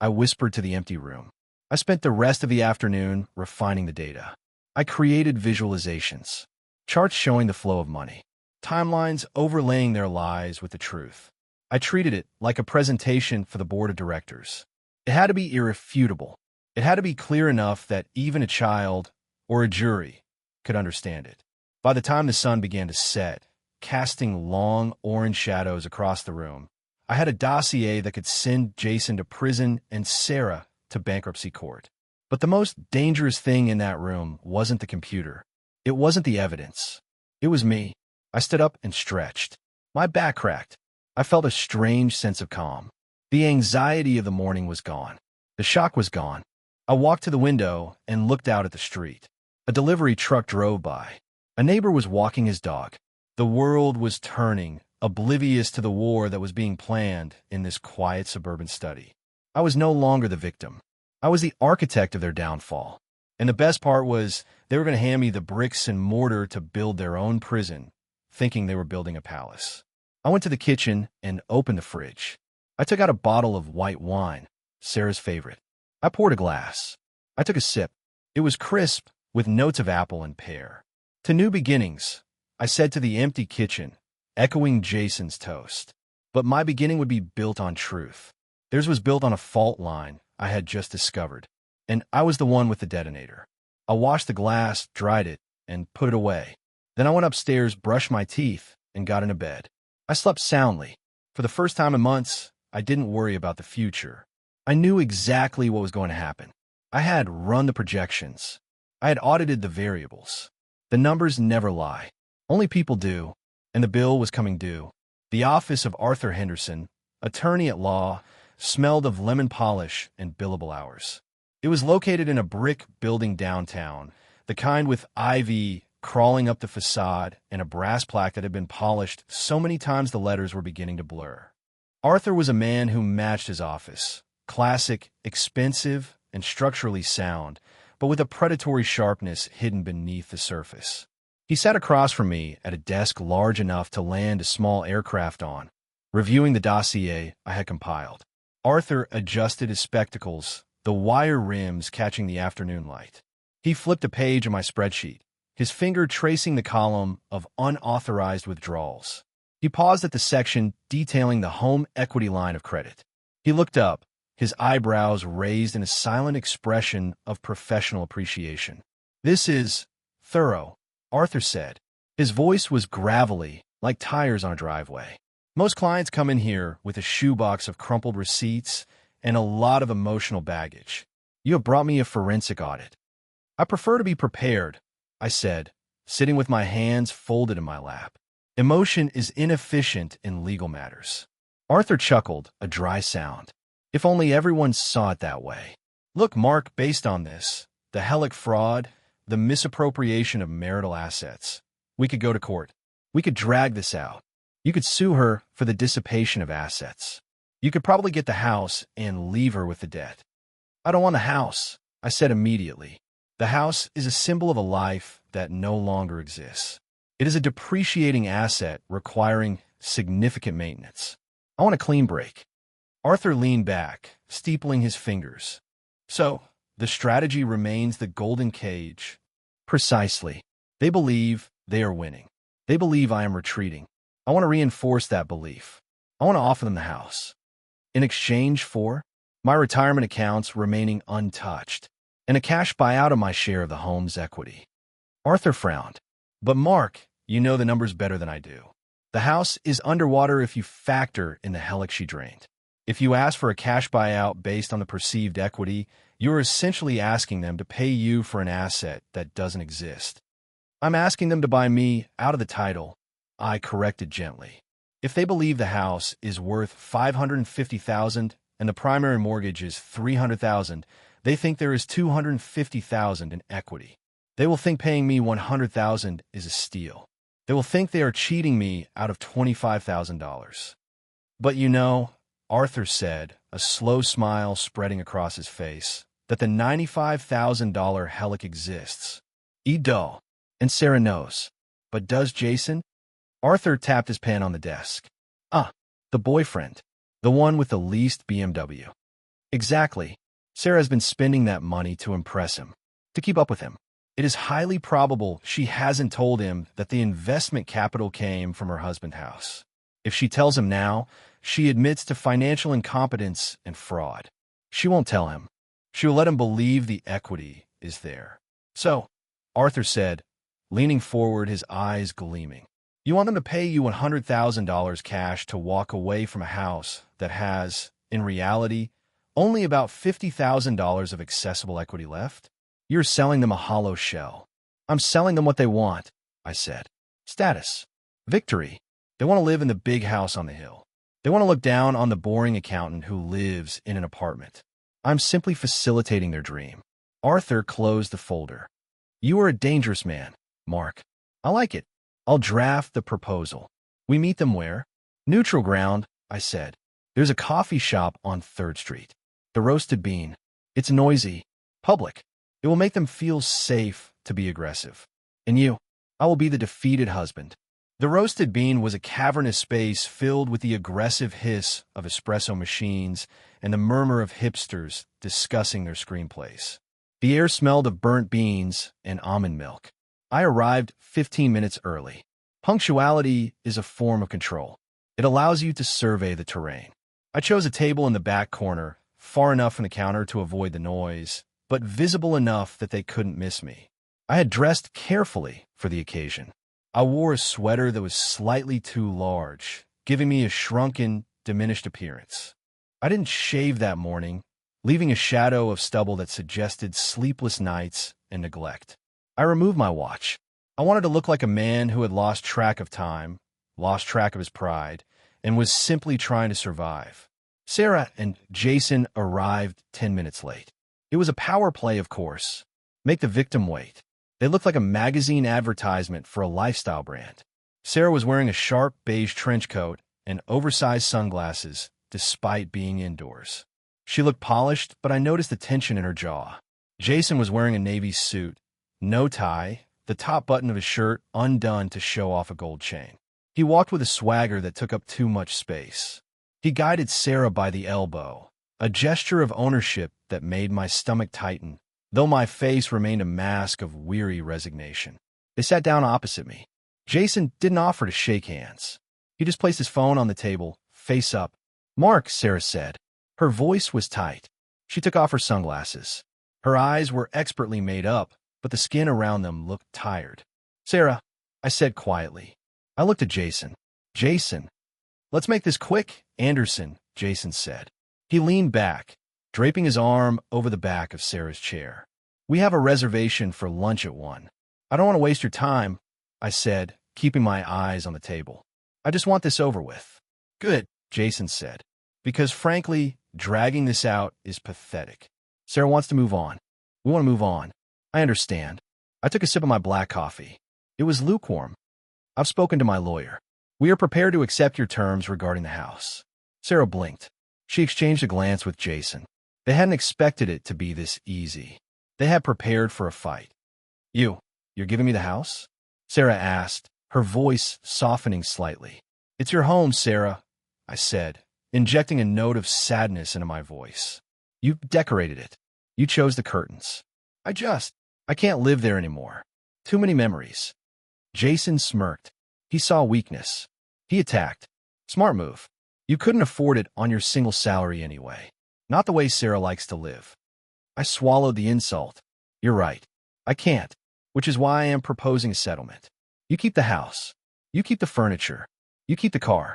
I whispered to the empty room. I spent the rest of the afternoon refining the data. I created visualizations, charts showing the flow of money, timelines overlaying their lies with the truth. I treated it like a presentation for the board of directors. It had to be irrefutable. It had to be clear enough that even a child or a jury could understand it. By the time the sun began to set, casting long orange shadows across the room, I had a dossier that could send Jason to prison and Sarah to bankruptcy court. But the most dangerous thing in that room wasn't the computer. It wasn't the evidence. It was me. I stood up and stretched. My back cracked. I felt a strange sense of calm. The anxiety of the morning was gone. The shock was gone. I walked to the window and looked out at the street. A delivery truck drove by. A neighbor was walking his dog. The world was turning, oblivious to the war that was being planned in this quiet suburban study. I was no longer the victim. I was the architect of their downfall. And the best part was they were going to hand me the bricks and mortar to build their own prison, thinking they were building a palace. I went to the kitchen and opened the fridge. I took out a bottle of white wine, Sarah's favorite. I poured a glass. I took a sip. It was crisp, with notes of apple and pear. "To new beginnings," I said to the empty kitchen, echoing Jason's toast. But my beginning would be built on truth. Theirs was built on a fault line I had just discovered, and I was the one with the detonator. I washed the glass, dried it, and put it away. Then I went upstairs, brushed my teeth, and got into bed. I slept soundly. For the first time in months, I didn't worry about the future. I knew exactly what was going to happen. I had run the projections. I had audited the variables. The numbers never lie. Only people do. And the bill was coming due. The office of Arthur Henderson, attorney at law, smelled of lemon polish and billable hours. It was located in a brick building downtown, the kind with ivy crawling up the facade and a brass plaque that had been polished so many times the letters were beginning to blur. Arthur was a man who matched his office. Classic, expensive, and structurally sound, but with a predatory sharpness hidden beneath the surface. He sat across from me at a desk large enough to land a small aircraft on, reviewing the dossier I had compiled. Arthur adjusted his spectacles, the wire rims catching the afternoon light. He flipped a page of my spreadsheet, his finger tracing the column of unauthorized withdrawals. He paused at the section detailing the home equity line of credit. He looked up, his eyebrows raised in a silent expression of professional appreciation. "This is thorough," Arthur said. His voice was gravelly, like tires on a driveway. "Most clients come in here with a shoebox of crumpled receipts and a lot of emotional baggage. You have brought me a forensic audit." "I prefer to be prepared," I said, sitting with my hands folded in my lap. "Emotion is inefficient in legal matters." Arthur chuckled, a dry sound. "If only everyone saw it that way. Look, Mark, based on this, the Hellick fraud, the misappropriation of marital assets, we could go to court. We could drag this out. You could sue her for the dissipation of assets. You could probably get the house and leave her with the debt." "I don't want a house," I said immediately. "The house is a symbol of a life that no longer exists. It is a depreciating asset requiring significant maintenance. I want a clean break." Arthur leaned back, steepling his fingers. "So, the strategy remains the golden cage." "Precisely. They believe they are winning. They believe I am retreating. I want to reinforce that belief. I want to offer them the house. In exchange for my retirement accounts remaining untouched and a cash buyout of my share of the home's equity." Arthur frowned. "But Mark, you know the numbers better than I do. The house is underwater if you factor in the Hellick she drained. If you ask for a cash buyout based on the perceived equity, you are essentially asking them to pay you for an asset that doesn't exist. I'm asking them to buy me out of the title," I corrected gently. "If they believe the house is worth $550,000 and the primary mortgage is $300,000, they think there is $250,000 in equity. They will think paying me $100,000 is a steal. They will think they are cheating me out of $25,000. But you know," Arthur said, a slow smile spreading across his face, "that the $95,000 Hellick exists. Edo. And Sarah knows. But does Jason? Arthur tapped his pen on the desk. Ah, the boyfriend. The one with the leased BMW. Exactly. Sarah has been spending that money to impress him, to keep up with him. It is highly probable she hasn't told him that the investment capital came from her husband's house. If she tells him now, she admits to financial incompetence and fraud. She won't tell him. She will let him believe the equity is there. So, Arthur said, leaning forward, his eyes gleaming, you want them to pay you $100,000 cash to walk away from a house that has, in reality, only about $50,000 of accessible equity left? You're selling them a hollow shell. I'm selling them what they want, I said. Status. Victory. They want to live in the big house on the hill. They want to look down on the boring accountant who lives in an apartment. I'm simply facilitating their dream. Arthur closed the folder. You are a dangerous man, Mark. I like it. I'll draft the proposal. We meet them where? Neutral ground, I said. There's a coffee shop on 3rd Street. The Roasted Bean. It's noisy. Public. It will make them feel safe to be aggressive. And you, I will be the defeated husband. The Roasted Bean was a cavernous space filled with the aggressive hiss of espresso machines and the murmur of hipsters discussing their screenplays. The air smelled of burnt beans and almond milk. I arrived 15 minutes early. Punctuality is a form of control. It allows you to survey the terrain. I chose a table in the back corner, far enough from the counter to avoid the noise, but visible enough that they couldn't miss me. I had dressed carefully for the occasion. I wore a sweater that was slightly too large, giving me a shrunken, diminished appearance. I didn't shave that morning, leaving a shadow of stubble that suggested sleepless nights and neglect. I removed my watch. I wanted to look like a man who had lost track of time, lost track of his pride, and was simply trying to survive. Sarah and Jason arrived 10 minutes late. It was a power play, of course. Make the victim wait. They looked like a magazine advertisement for a lifestyle brand. Sarah was wearing a sharp beige trench coat and oversized sunglasses, despite being indoors. She looked polished, but I noticed the tension in her jaw. Jason was wearing a navy suit, no tie, the top button of his shirt undone to show off a gold chain. He walked with a swagger that took up too much space. He guided Sarah by the elbow, a gesture of ownership that made my stomach tighten, though my face remained a mask of weary resignation. They sat down opposite me. Jason didn't offer to shake hands. He just placed his phone on the table, face up. Mark, Sarah said. Her voice was tight. She took off her sunglasses. Her eyes were expertly made up, but the skin around them looked tired. Sarah, I said quietly. I looked at Jason. Jason. Let's make this quick, Anderson, Jason said. He leaned back, draping his arm over the back of Sarah's chair. We have a reservation for lunch at 1. I don't want to waste your time, I said, keeping my eyes on the table. I just want this over with. Good, Jason said, because frankly, dragging this out is pathetic. Sarah wants to move on. We want to move on. I understand. I took a sip of my black coffee. It was lukewarm. I've spoken to my lawyer. We are prepared to accept your terms regarding the house. Sarah blinked. She exchanged a glance with Jason. They hadn't expected it to be this easy. They had prepared for a fight. You're giving me the house? Sarah asked, her voice softening slightly. It's your home, Sarah, I said, injecting a note of sadness into my voice. You decorated it. You chose the curtains. I can't live there anymore. Too many memories. Jason smirked. He saw weakness. He attacked. Smart move. You couldn't afford it on your single salary anyway. Not the way Sarah likes to live. I swallowed the insult. You're right. I can't, which is why I am proposing a settlement. You keep the house. You keep the furniture. You keep the car.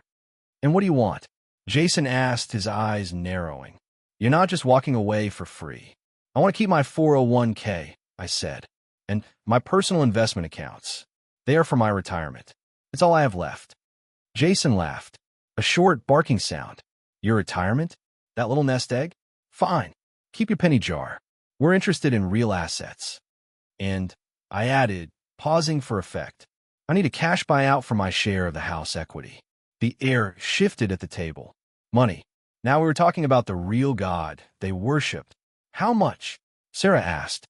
And what do you want? Jason asked, his eyes narrowing. You're not just walking away for free. I want to keep my 401k, I said, and my personal investment accounts. They are for my retirement. It's all I have left. Jason laughed. A short, barking sound. Your retirement? That little nest egg? Fine. Keep your penny jar. We're interested in real assets. And, I added, pausing for effect, I need a cash buyout for my share of the house equity. The air shifted at the table. Money. Now we were talking about the real God they worshipped. How much? Sarah asked.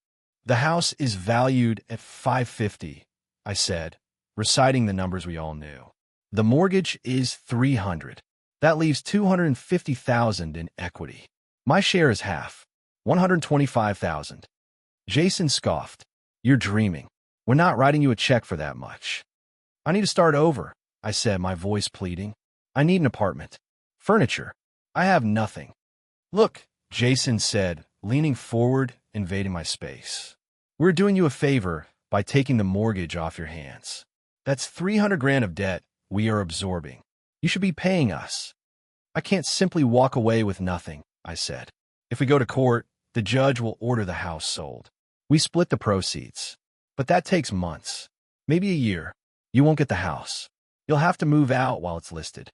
The house is valued at $550, I said, reciting the numbers we all knew. The mortgage is $300. That leaves $250,000 in equity. My share is half, $125,000. Jason scoffed. You're dreaming. We're not writing you a check for that much. I need to start over, I said, my voice pleading. I need an apartment. Furniture. I have nothing. Look, Jason said, leaning forward, invading my space. We're doing you a favor by taking the mortgage off your hands. That's $300,000 of debt we are absorbing. You should be paying us. I can't simply walk away with nothing, I said. If we go to court, the judge will order the house sold. We split the proceeds. But that takes months, maybe a year. You won't get the house. You'll have to move out while it's listed.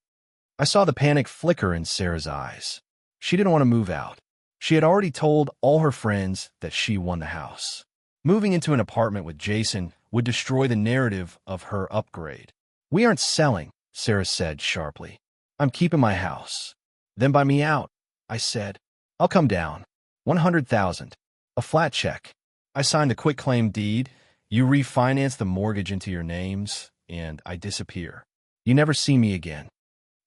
I saw the panic flicker in Sarah's eyes. She didn't want to move out. She had already told all her friends that she won the house. Moving into an apartment with Jason would destroy the narrative of her upgrade. We aren't selling, Sarah said sharply. I'm keeping my house. Then buy me out, I said. I'll come down. $100,000. A flat check. I signed a quitclaim deed. You refinance the mortgage into your names, and I disappear. You never see me again.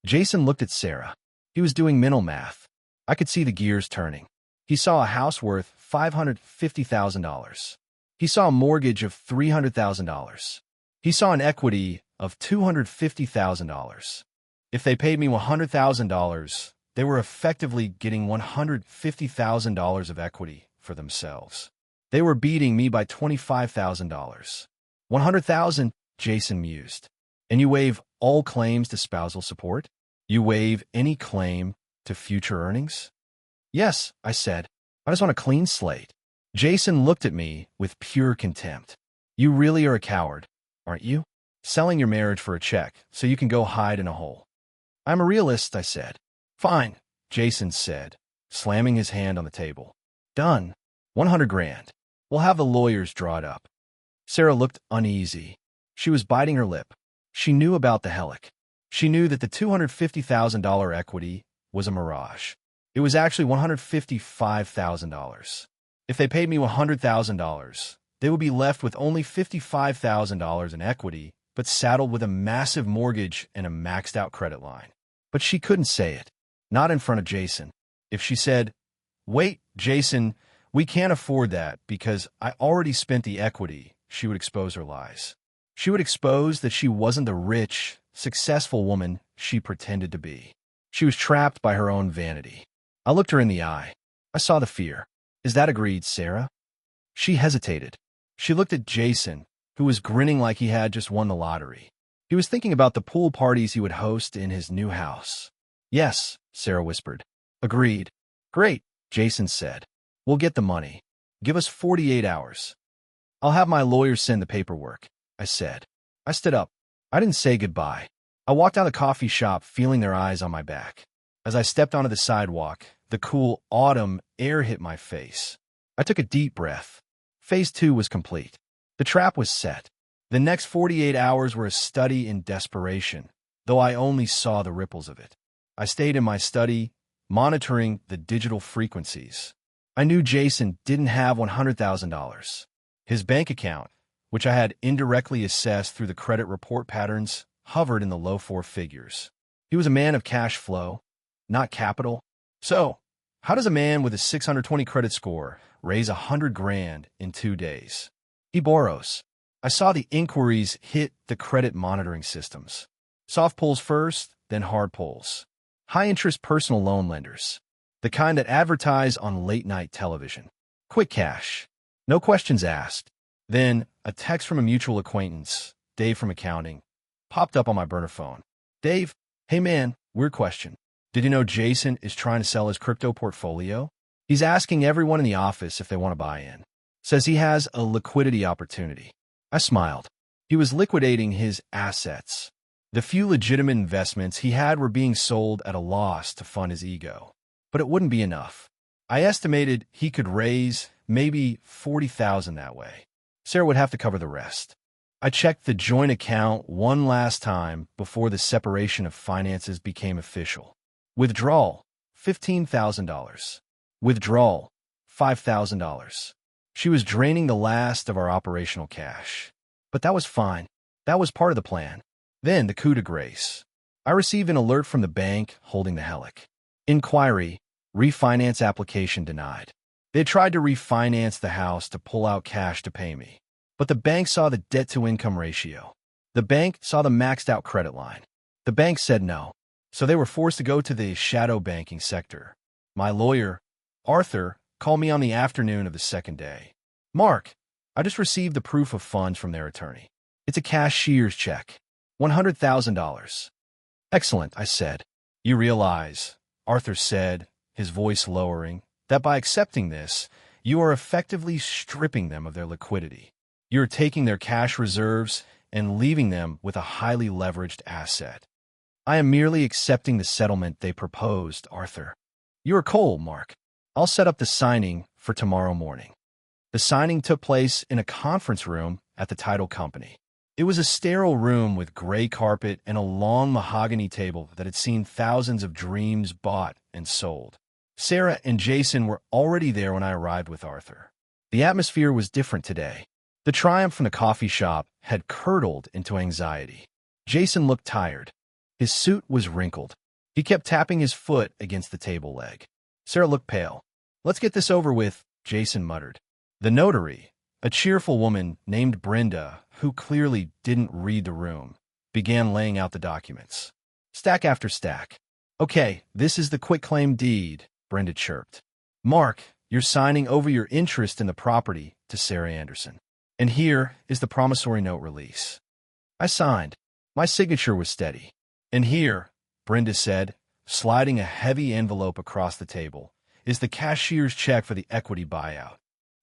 Jason looked at Sarah. He was doing mental math. I could see the gears turning. He saw a house worth $550,000. He saw a mortgage of $300,000. He saw an equity of $250,000. If they paid me $100,000, they were effectively getting $150,000 of equity for themselves. They were beating me by $25,000. $100,000, Jason mused. And you waive all claims to spousal support? You waive any claim to future earnings? Yes, I said. I just want a clean slate. Jason looked at me with pure contempt. You really are a coward, aren't you? Selling your marriage for a check so you can go hide in a hole. I'm a realist, I said. Fine, Jason said, slamming his hand on the table. Done. $100,000. We'll have the lawyers draw it up. Sarah looked uneasy. She was biting her lip. She knew about the Helic. She knew that the $250,000 equity was a mirage. It was actually $155,000. If they paid me $100,000, they would be left with only $55,000 in equity, but saddled with a massive mortgage and a maxed-out credit line. But she couldn't say it. Not in front of Jason. If she said, "Wait, Jason, we can't afford that because I already spent the equity," she would expose her lies. She would expose that she wasn't the rich, successful woman she pretended to be. She was trapped by her own vanity. I looked her in the eye. I saw the fear. Is that agreed, Sarah? She hesitated. She looked at Jason, who was grinning like he had just won the lottery. He was thinking about the pool parties he would host in his new house. Yes, Sarah whispered. Agreed. Great, Jason said. We'll get the money. Give us 48 hours. I'll have my lawyers send the paperwork, I said. I stood up. I didn't say goodbye. I walked out of the coffee shop feeling their eyes on my back. As I stepped onto the sidewalk, the cool autumn air hit my face. I took a deep breath. Phase 2 was complete. The trap was set. The next 48 hours were a study in desperation, though I only saw the ripples of it. I stayed in my study, monitoring the digital frequencies. I knew Jason didn't have $100,000. His bank account, which I had indirectly assessed through the credit report patterns, hovered in the low four figures. He was a man of cash flow, not capital. So, how does a man with a 620 credit score raise $100,000 in 2 days? He borrows. I saw the inquiries hit the credit monitoring systems. Soft pulls first, then hard pulls. High-interest personal loan lenders. The kind that advertise on late-night television. Quick cash. No questions asked. Then, a text from a mutual acquaintance, Dave from accounting, popped up on my burner phone. Dave, hey man, weird question. Did you know Jason is trying to sell his crypto portfolio? He's asking everyone in the office if they want to buy in. Says he has a liquidity opportunity. I smiled. He was liquidating his assets. The few legitimate investments he had were being sold at a loss to fund his ego. But it wouldn't be enough. I estimated he could raise maybe $40,000 that way. Sarah would have to cover the rest. I checked the joint account one last time before the separation of finances became official. Withdrawal, $15,000. Withdrawal, $5,000. She was draining the last of our operational cash. But that was fine. That was part of the plan. Then the coup de grace. I received an alert from the bank holding the helic. Inquiry, refinance application denied. They tried to refinance the house to pull out cash to pay me. But the bank saw the debt-to-income ratio. The bank saw the maxed-out credit line. The bank said no. So they were forced to go to the shadow banking sector. My lawyer, Arthur, called me on the afternoon of the second day. Mark, I just received the proof of funds from their attorney. It's a cashier's check. $100,000. Excellent, I said. You realize, Arthur said, his voice lowering, that by accepting this, you are effectively stripping them of their liquidity. You are taking their cash reserves and leaving them with a highly leveraged asset. I am merely accepting the settlement they proposed, Arthur. You are cold, Mark. I'll set up the signing for tomorrow morning. The signing took place in a conference room at the title company. It was a sterile room with gray carpet and a long mahogany table that had seen thousands of dreams bought and sold. Sarah and Jason were already there when I arrived with Arthur. The atmosphere was different today. The triumph from the coffee shop had curdled into anxiety. Jason looked tired. His suit was wrinkled. He kept tapping his foot against the table leg. Sarah looked pale. Let's get this over with, Jason muttered. The notary, a cheerful woman named Brenda, who clearly didn't read the room, began laying out the documents. Stack after stack. Okay, this is the quitclaim deed, Brenda chirped. Mark, you're signing over your interest in the property to Sarah Anderson. And here is the promissory note release. I signed. My signature was steady. And here, Brenda said, sliding a heavy envelope across the table, is the cashier's check for the equity buyout.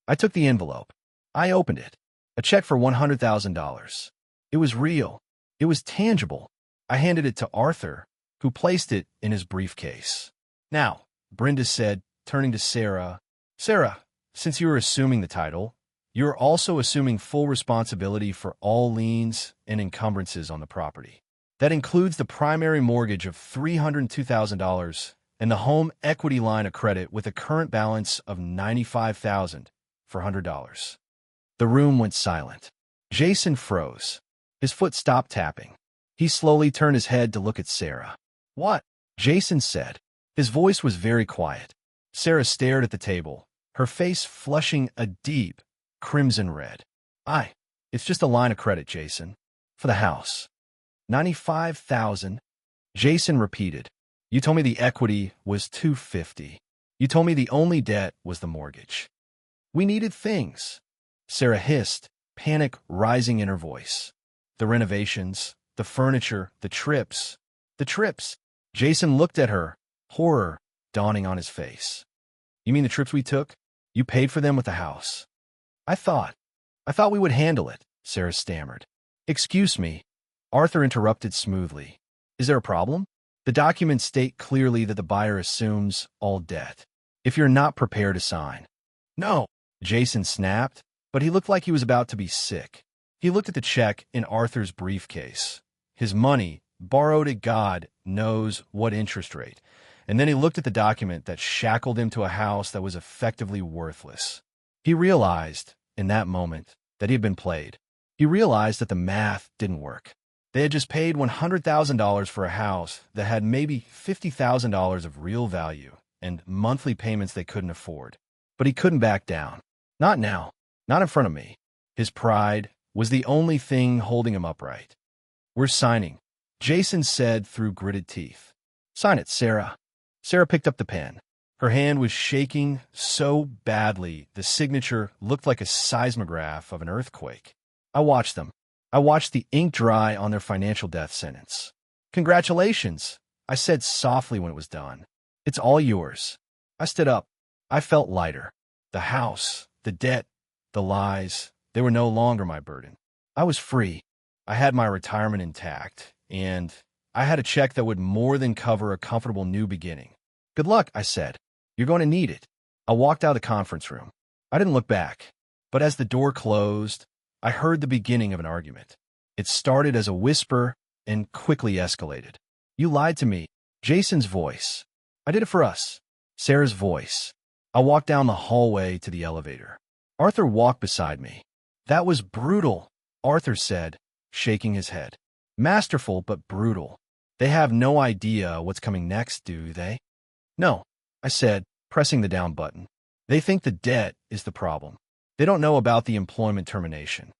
I took the envelope. I opened it. A check for $100,000. It was real. It was tangible. I handed it to Arthur, who placed it in his briefcase. Now, Brenda said, turning to Sarah, Sarah, since you are assuming the title, you are also assuming full responsibility for all liens and encumbrances on the property. That includes the primary mortgage of $302,000 and the home equity line of credit with a current balance of $95,000 for $100. The room went silent. Jason froze. His foot stopped tapping. He slowly turned his head to look at Sarah. What? Jason said. His voice was very quiet. Sarah stared at the table, her face flushing a deep crimson red. It's just a line of credit, Jason. For the house. $95,000. Jason repeated. You told me the equity was $250. You told me the only debt was the mortgage. We needed things. Sarah hissed, panic rising in her voice. The renovations, the furniture, the trips. Jason looked at her, horror dawning on his face. You mean the trips we took? You paid for them with the house. I thought we would handle it, Sarah stammered. Excuse me, Arthur interrupted smoothly. Is there a problem? The documents state clearly that the buyer assumes all debt. If you're not prepared to sign. No, Jason snapped, but he looked like he was about to be sick. He looked at the check in Arthur's briefcase. His money, borrowed at God knows what interest rate. And then he looked at the document that shackled him to a house that was effectively worthless. He realized, in that moment, that he had been played. He realized that the math didn't work. They had just paid $100,000 for a house that had maybe $50,000 of real value and monthly payments they couldn't afford. But he couldn't back down. Not now. Not in front of me. His pride was the only thing holding him upright. We're signing, Jason said through gritted teeth. Sign it, Sarah. Sarah picked up the pen. Her hand was shaking so badly the signature looked like a seismograph of an earthquake. I watched them. I watched the ink dry on their financial death sentence. Congratulations, I said softly when it was done. It's all yours. I stood up. I felt lighter. The house, the debt, the lies, they were no longer my burden. I was free. I had my retirement intact, and I had a check that would more than cover a comfortable new beginning. Good luck, I said. You're going to need it. I walked out of the conference room. I didn't look back, but as the door closed, I heard the beginning of an argument. It started as a whisper and quickly escalated. You lied to me. Jason's voice. I did it for us. Sarah's voice. I walked down the hallway to the elevator. Arthur walked beside me. That was brutal, Arthur said, shaking his head. Masterful, but brutal. They have no idea what's coming next, do they? No, I said, pressing the down button. They think the debt is the problem. They don't know about the employment termination.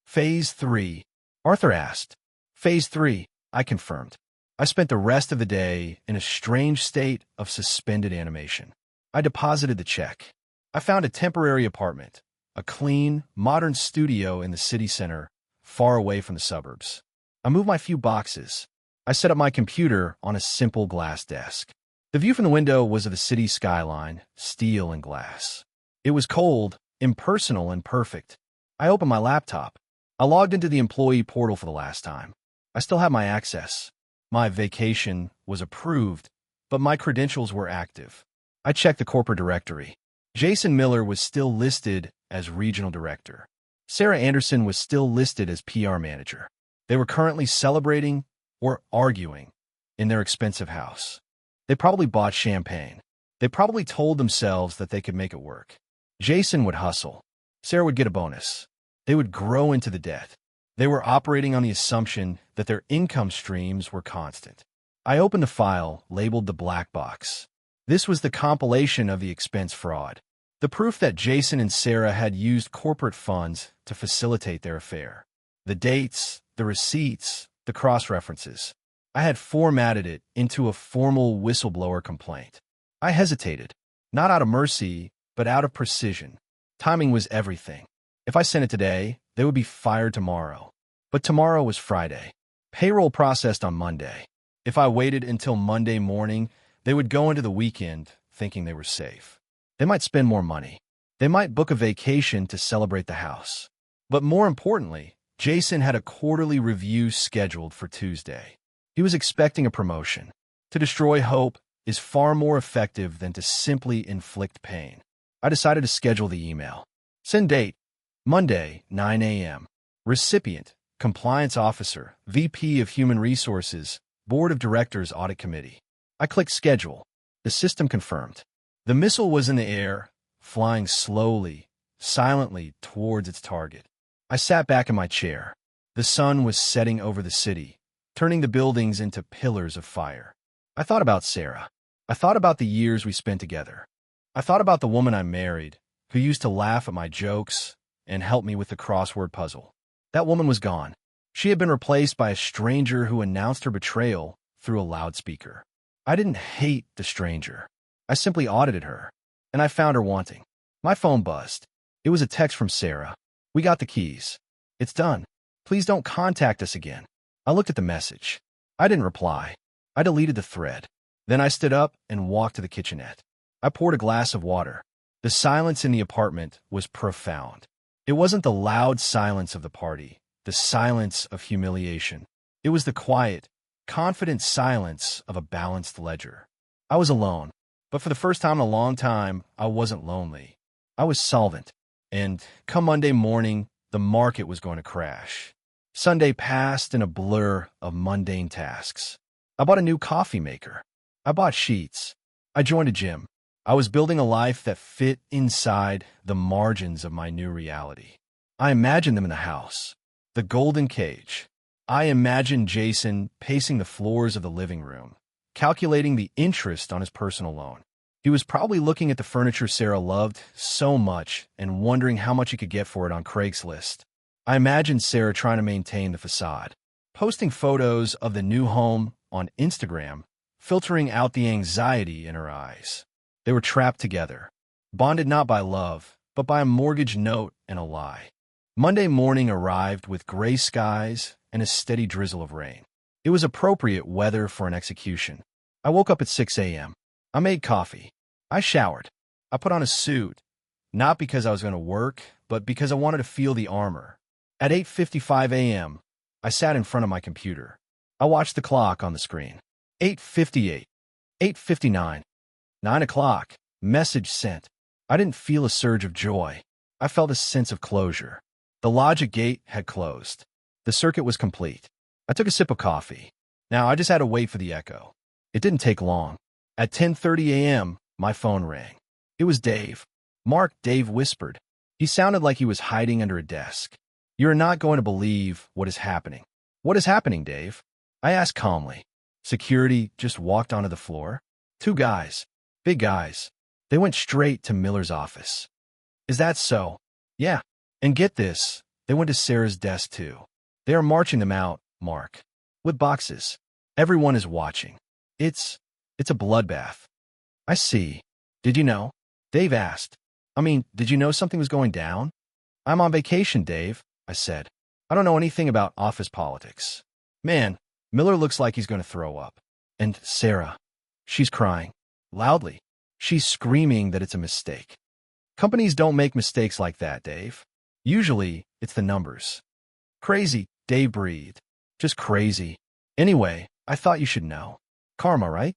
Phase 3, Arthur asked. Phase 3, I confirmed. I spent the rest of the day in a strange state of suspended animation. I deposited the check. I found a temporary apartment, a clean, modern studio in the city center, far away from the suburbs. I moved my few boxes. I set up my computer on a simple glass desk. The view from the window was of the city skyline, steel and glass. It was cold, impersonal, and perfect. I opened my laptop. I logged into the employee portal for the last time. I still have my access. My vacation was approved, but my credentials were active. I checked the corporate directory. Jason Miller was still listed as regional director. Sarah Anderson was still listed as PR manager. They were currently celebrating or arguing in their expensive house. They probably bought champagne. They probably told themselves that they could make it work. Jason would hustle. Sarah would get a bonus. They would grow into the debt. They were operating on the assumption that their income streams were constant. I opened the file labeled the black box. This was the compilation of the expense fraud, the proof that Jason and Sarah had used corporate funds to facilitate their affair. The dates, the receipts, the cross-references. I had formatted it into a formal whistleblower complaint. I hesitated, not out of mercy, but out of precision. Timing was everything. If I sent it today, they would be fired tomorrow. But tomorrow was Friday. Payroll processed on Monday. If I waited until Monday morning, they would go into the weekend thinking they were safe. They might spend more money. They might book a vacation to celebrate the house. But more importantly, Jason had a quarterly review scheduled for Tuesday. He was expecting a promotion. To destroy hope is far more effective than to simply inflict pain. I decided to schedule the email. Send date, Monday, 9 a.m. Recipient, Compliance Officer, VP of Human Resources, Board of Directors Audit Committee. I clicked Schedule. The system confirmed. The missile was in the air, flying slowly, silently towards its target. I sat back in my chair. The sun was setting over the city, turning the buildings into pillars of fire. I thought about Sarah. I thought about the years we spent together. I thought about the woman I married, who used to laugh at my jokes and help me with the crossword puzzle. That woman was gone. She had been replaced by a stranger who announced her betrayal through a loudspeaker. I didn't hate the stranger. I simply audited her, and I found her wanting. My phone buzzed. It was a text from Sarah. We got the keys. It's done. Please don't contact us again. I looked at the message. I didn't reply. I deleted the thread. Then I stood up and walked to the kitchenette. I poured a glass of water. The silence in the apartment was profound. It wasn't the loud silence of the party, the silence of humiliation. It was the quiet, confident silence of a balanced ledger. I was alone, but for the first time in a long time, I wasn't lonely. I was solvent, and come Monday morning, the market was going to crash. Sunday passed in a blur of mundane tasks. I bought a new coffee maker. I bought sheets. I joined a gym. I was building a life that fit inside the margins of my new reality. I imagined them in the house, the golden cage. I imagined Jason pacing the floors of the living room, calculating the interest on his personal loan. He was probably looking at the furniture Sarah loved so much and wondering how much he could get for it on Craigslist. I imagined Sarah trying to maintain the facade, posting photos of the new home on Instagram, filtering out the anxiety in her eyes. They were trapped together, bonded not by love, but by a mortgage note and a lie. Monday morning arrived with gray skies and a steady drizzle of rain. It was appropriate weather for an execution. I woke up at 6 a.m. I made coffee. I showered. I put on a suit, not because I was going to work, but because I wanted to feel the armor. At 8:55 a.m., I sat in front of my computer. I watched the clock on the screen. 8:58, 8:59, 9 o'clock, message sent. I didn't feel a surge of joy. I felt a sense of closure. The logic gate had closed. The circuit was complete. I took a sip of coffee. Now I just had to wait for the echo. It didn't take long. At 10:30 a.m., my phone rang. It was Dave. Mark, Dave whispered. He sounded like he was hiding under a desk. "You're not going to believe what is happening." "What is happening, Dave?" I asked calmly. Security just walked onto the floor. Two guys. Big guys. They went straight to Miller's office. "Is that so?" "Yeah. And get this, they went to Sarah's desk too. They are marching them out, Mark. With boxes. Everyone is watching. It's a bloodbath." "I see. Did you know?" Dave asked. Did you know something was going down?" "I'm on vacation, Dave," I said. "I don't know anything about office politics." "Man, Miller looks like he's going to throw up. And Sarah, she's crying. Loudly. She's screaming that it's a mistake." "Companies don't make mistakes like that, Dave. Usually, it's the numbers." "Crazy," Dave breathed. "Just crazy. Anyway, I thought you should know. Karma, right?"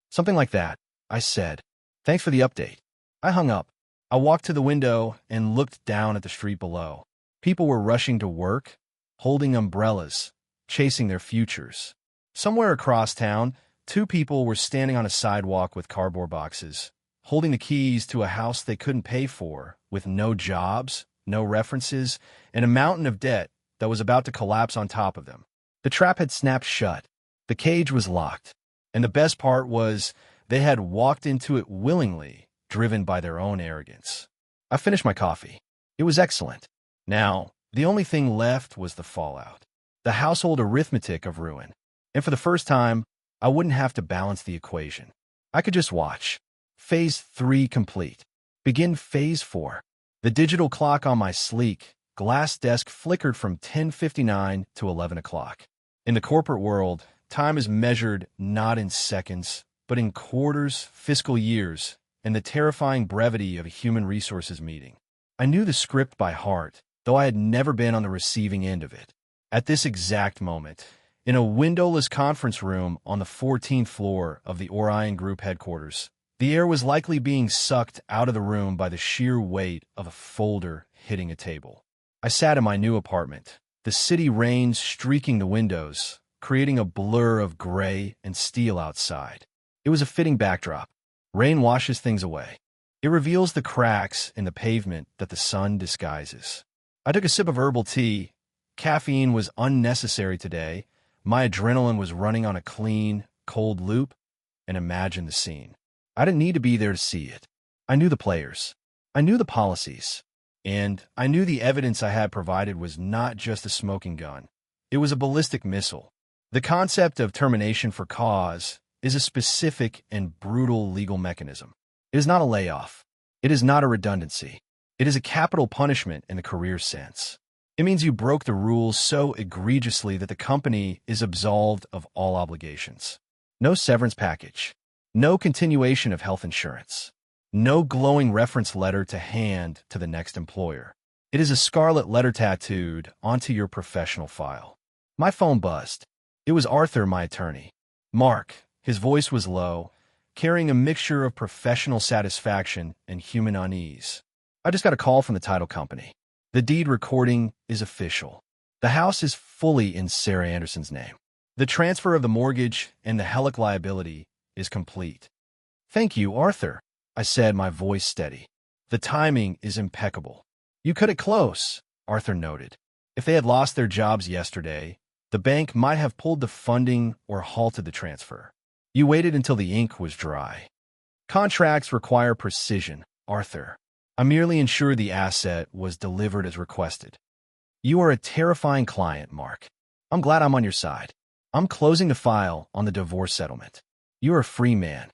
"Something like that," I said. "Thanks for the update." I hung up. I walked to the window and looked down at the street below. People were rushing to work, holding umbrellas, chasing their futures. Somewhere across town, two people were standing on a sidewalk with cardboard boxes, holding the keys to a house they couldn't pay for, with no jobs, no references, and a mountain of debt that was about to collapse on top of them. The trap had snapped shut. The cage was locked. And the best part was they had walked into it willingly, driven by their own arrogance. I finished my coffee. It was excellent. Now, the only thing left was the fallout. The household arithmetic of ruin. And for the first time, I wouldn't have to balance the equation. I could just watch. Phase 3 complete. Begin Phase 4. The digital clock on my sleek, glass desk flickered from 10:59 to 11 o'clock. In the corporate world, time is measured not in seconds, but in quarters, fiscal years, and the terrifying brevity of a human resources meeting. I knew the script by heart, though I had never been on the receiving end of it. At this exact moment, in a windowless conference room on the 14th floor of the Orion Group headquarters, the air was likely being sucked out of the room by the sheer weight of a folder hitting a table. I sat in my new apartment, the city rain streaking the windows, creating a blur of gray and steel outside. It was a fitting backdrop. Rain washes things away. It reveals the cracks in the pavement that the sun disguises. I took a sip of herbal tea. Caffeine was unnecessary today. My adrenaline was running on a clean, cold loop, and imagine the scene. I didn't need to be there to see it. I knew the players. I knew the policies. And I knew the evidence I had provided was not just a smoking gun. It was a ballistic missile. The concept of termination for cause is a specific and brutal legal mechanism. It is not a layoff. It is not a redundancy. It is a capital punishment in the career sense. It means you broke the rules so egregiously that the company is absolved of all obligations. No severance package. No continuation of health insurance. No glowing reference letter to hand to the next employer. It is a scarlet letter tattooed onto your professional file. My phone buzzed. It was Arthur, my attorney. "Mark," his voice was low, carrying a mixture of professional satisfaction and human unease. "I just got a call from the title company. The deed recording is official. The house is fully in Sarah Anderson's name. The transfer of the mortgage and the Helic liability is complete." "Thank you, Arthur," I said, my voice steady. "The timing is impeccable." "You cut it close," Arthur noted. "If they had lost their jobs yesterday, the bank might have pulled the funding or halted the transfer. You waited until the ink was dry." "Contracts require precision, Arthur. I merely ensured the asset was delivered as requested." "You are a terrifying client, Mark. I'm glad I'm on your side. I'm closing the file on the divorce settlement. You're a free man."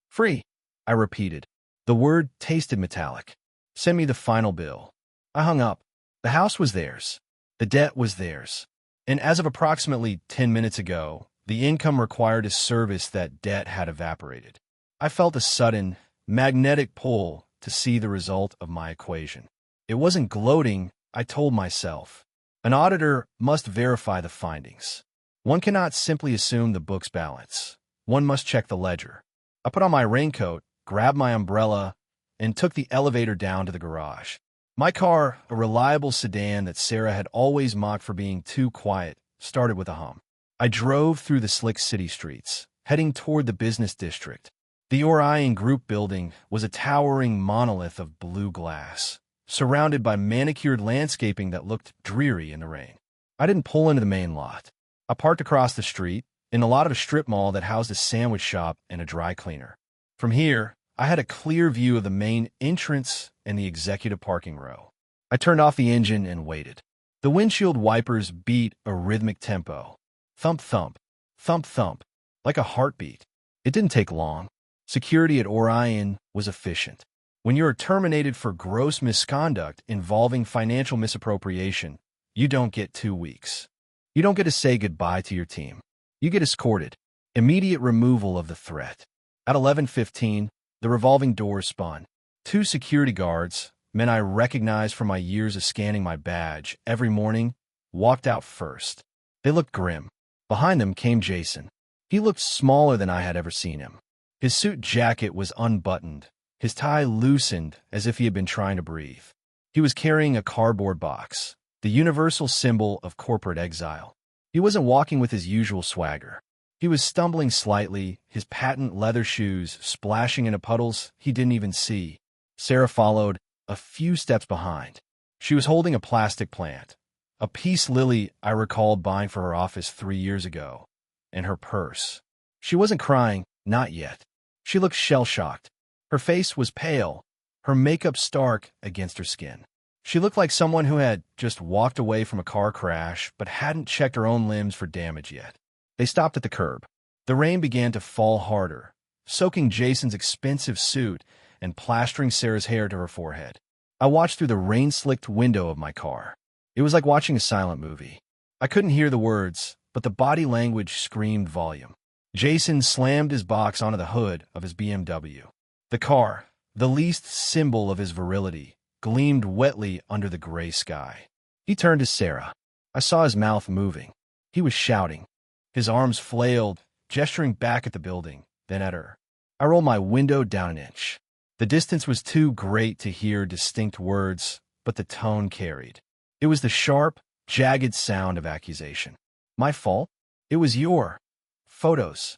"Free," I repeated. The word tasted metallic. "Send me the final bill." I hung up. The house was theirs. The debt was theirs. And as of approximately 10 minutes ago, the income required to service that debt had evaporated. I felt a sudden, magnetic pull to see the result of my equation. It wasn't gloating, I told myself. An auditor must verify the findings. One cannot simply assume the book's balance. One must check the ledger. I put on my raincoat, grabbed my umbrella, and took the elevator down to the garage. My car, a reliable sedan that Sarah had always mocked for being too quiet, started with a hum. I drove through the slick city streets, heading toward the business district. The Orion Group building was a towering monolith of blue glass, surrounded by manicured landscaping that looked dreary in the rain. I didn't pull into the main lot. I parked across the street, in the lot of a strip mall that housed a sandwich shop and a dry cleaner. From here, I had a clear view of the main entrance and the executive parking row. I turned off the engine and waited. The windshield wipers beat a rhythmic tempo. Thump, thump, thump, thump, like a heartbeat. It didn't take long. Security at Orion was efficient. When you are terminated for gross misconduct involving financial misappropriation, you don't get 2 weeks. You don't get to say goodbye to your team. You get escorted. Immediate removal of the threat. At 11:15, the revolving doors spun. 2 security guards, men I recognized from my years of scanning my badge every morning, walked out first. They looked grim. Behind them came Jason. He looked smaller than I had ever seen him. His suit jacket was unbuttoned, his tie loosened as if he had been trying to breathe. He was carrying a cardboard box, the universal symbol of corporate exile. He wasn't walking with his usual swagger. He was stumbling slightly, his patent leather shoes splashing into puddles he didn't even see. Sarah followed, a few steps behind. She was holding a plastic plant, a peace lily I recalled buying for her office 3 years ago, and her purse. She wasn't crying, not yet. She looked shell-shocked. Her face was pale, her makeup stark against her skin. She looked like someone who had just walked away from a car crash but hadn't checked her own limbs for damage yet. They stopped at the curb. The rain began to fall harder, soaking Jason's expensive suit and plastering Sarah's hair to her forehead. I watched through the rain-slicked window of my car. It was like watching a silent movie. I couldn't hear the words, but the body language screamed volume. Jason slammed his box onto the hood of his BMW. The car, the least symbol of his virility, gleamed wetly under the gray sky. He turned to Sarah. I saw his mouth moving. He was shouting. His arms flailed, gesturing back at the building, then at her. I rolled my window down an inch. The distance was too great to hear distinct words, but the tone carried. It was the sharp, jagged sound of accusation. My fault? It was your photos.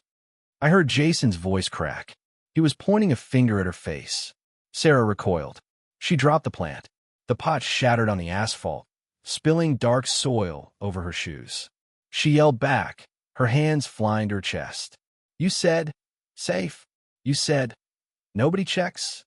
I heard Jason's voice crack. He was pointing a finger at her face. Sarah recoiled. She dropped the plant. The pot shattered on the asphalt, spilling dark soil over her shoes. She yelled back, her hands flying to her chest. You said, safe. You said, nobody checks.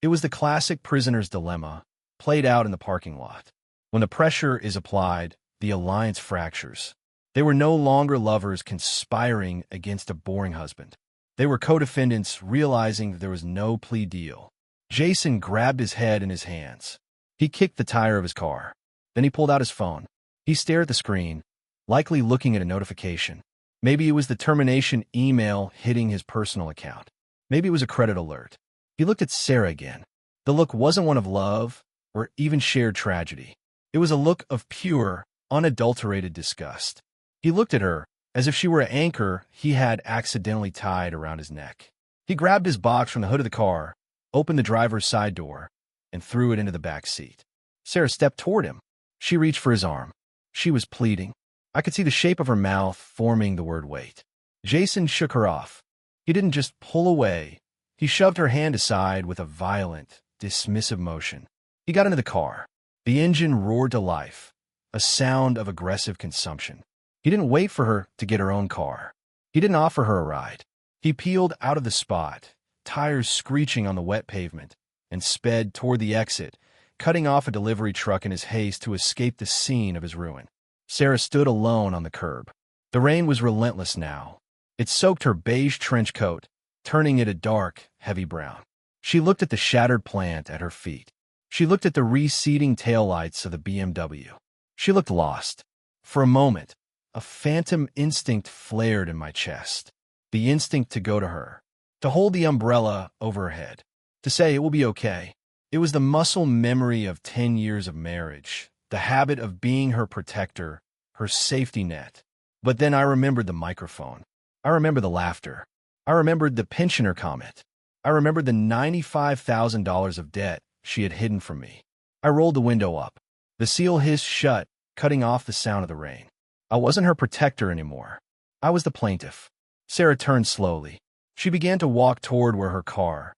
It was the classic prisoner's dilemma, played out in the parking lot. When the pressure is applied, the alliance fractures. They were no longer lovers conspiring against a boring husband. They were co-defendants realizing that there was no plea deal. Jason grabbed his head in his hands. He kicked the tire of his car. Then he pulled out his phone. He stared at the screen, likely looking at a notification. Maybe it was the termination email hitting his personal account. Maybe it was a credit alert. He looked at Sarah again. The look wasn't one of love or even shared tragedy. It was a look of pure, unadulterated disgust. He looked at her as if she were an anchor he had accidentally tied around his neck. He grabbed his box from the hood of the car, opened the driver's side door, and threw it into the back seat. Sarah stepped toward him. She reached for his arm. She was pleading. I could see the shape of her mouth forming the word wait. Jason shook her off. He didn't just pull away. He shoved her hand aside with a violent, dismissive motion. He got into the car. The engine roared to life, a sound of aggressive consumption. He didn't wait for her to get her own car. He didn't offer her a ride. He peeled out of the spot, tires screeching on the wet pavement, and sped toward the exit, cutting off a delivery truck in his haste to escape the scene of his ruin. Sarah stood alone on the curb. The rain was relentless now. It soaked her beige trench coat, turning it a dark, heavy brown. She looked at the shattered plant at her feet. She looked at the receding taillights of the BMW. She looked lost. For a moment, a phantom instinct flared in my chest. The instinct to go to her, to hold the umbrella over her head, to say it will be okay. It was the muscle memory of 10 years of marriage, the habit of being her protector, her safety net. But then I remembered the microphone. I remembered the laughter. I remembered the pensioner comment. I remembered the $95,000 of debt she had hidden from me. I rolled the window up. The seal hissed shut, cutting off the sound of the rain. I wasn't her protector anymore. I was the plaintiff. Sarah turned slowly. She began to walk toward where her car,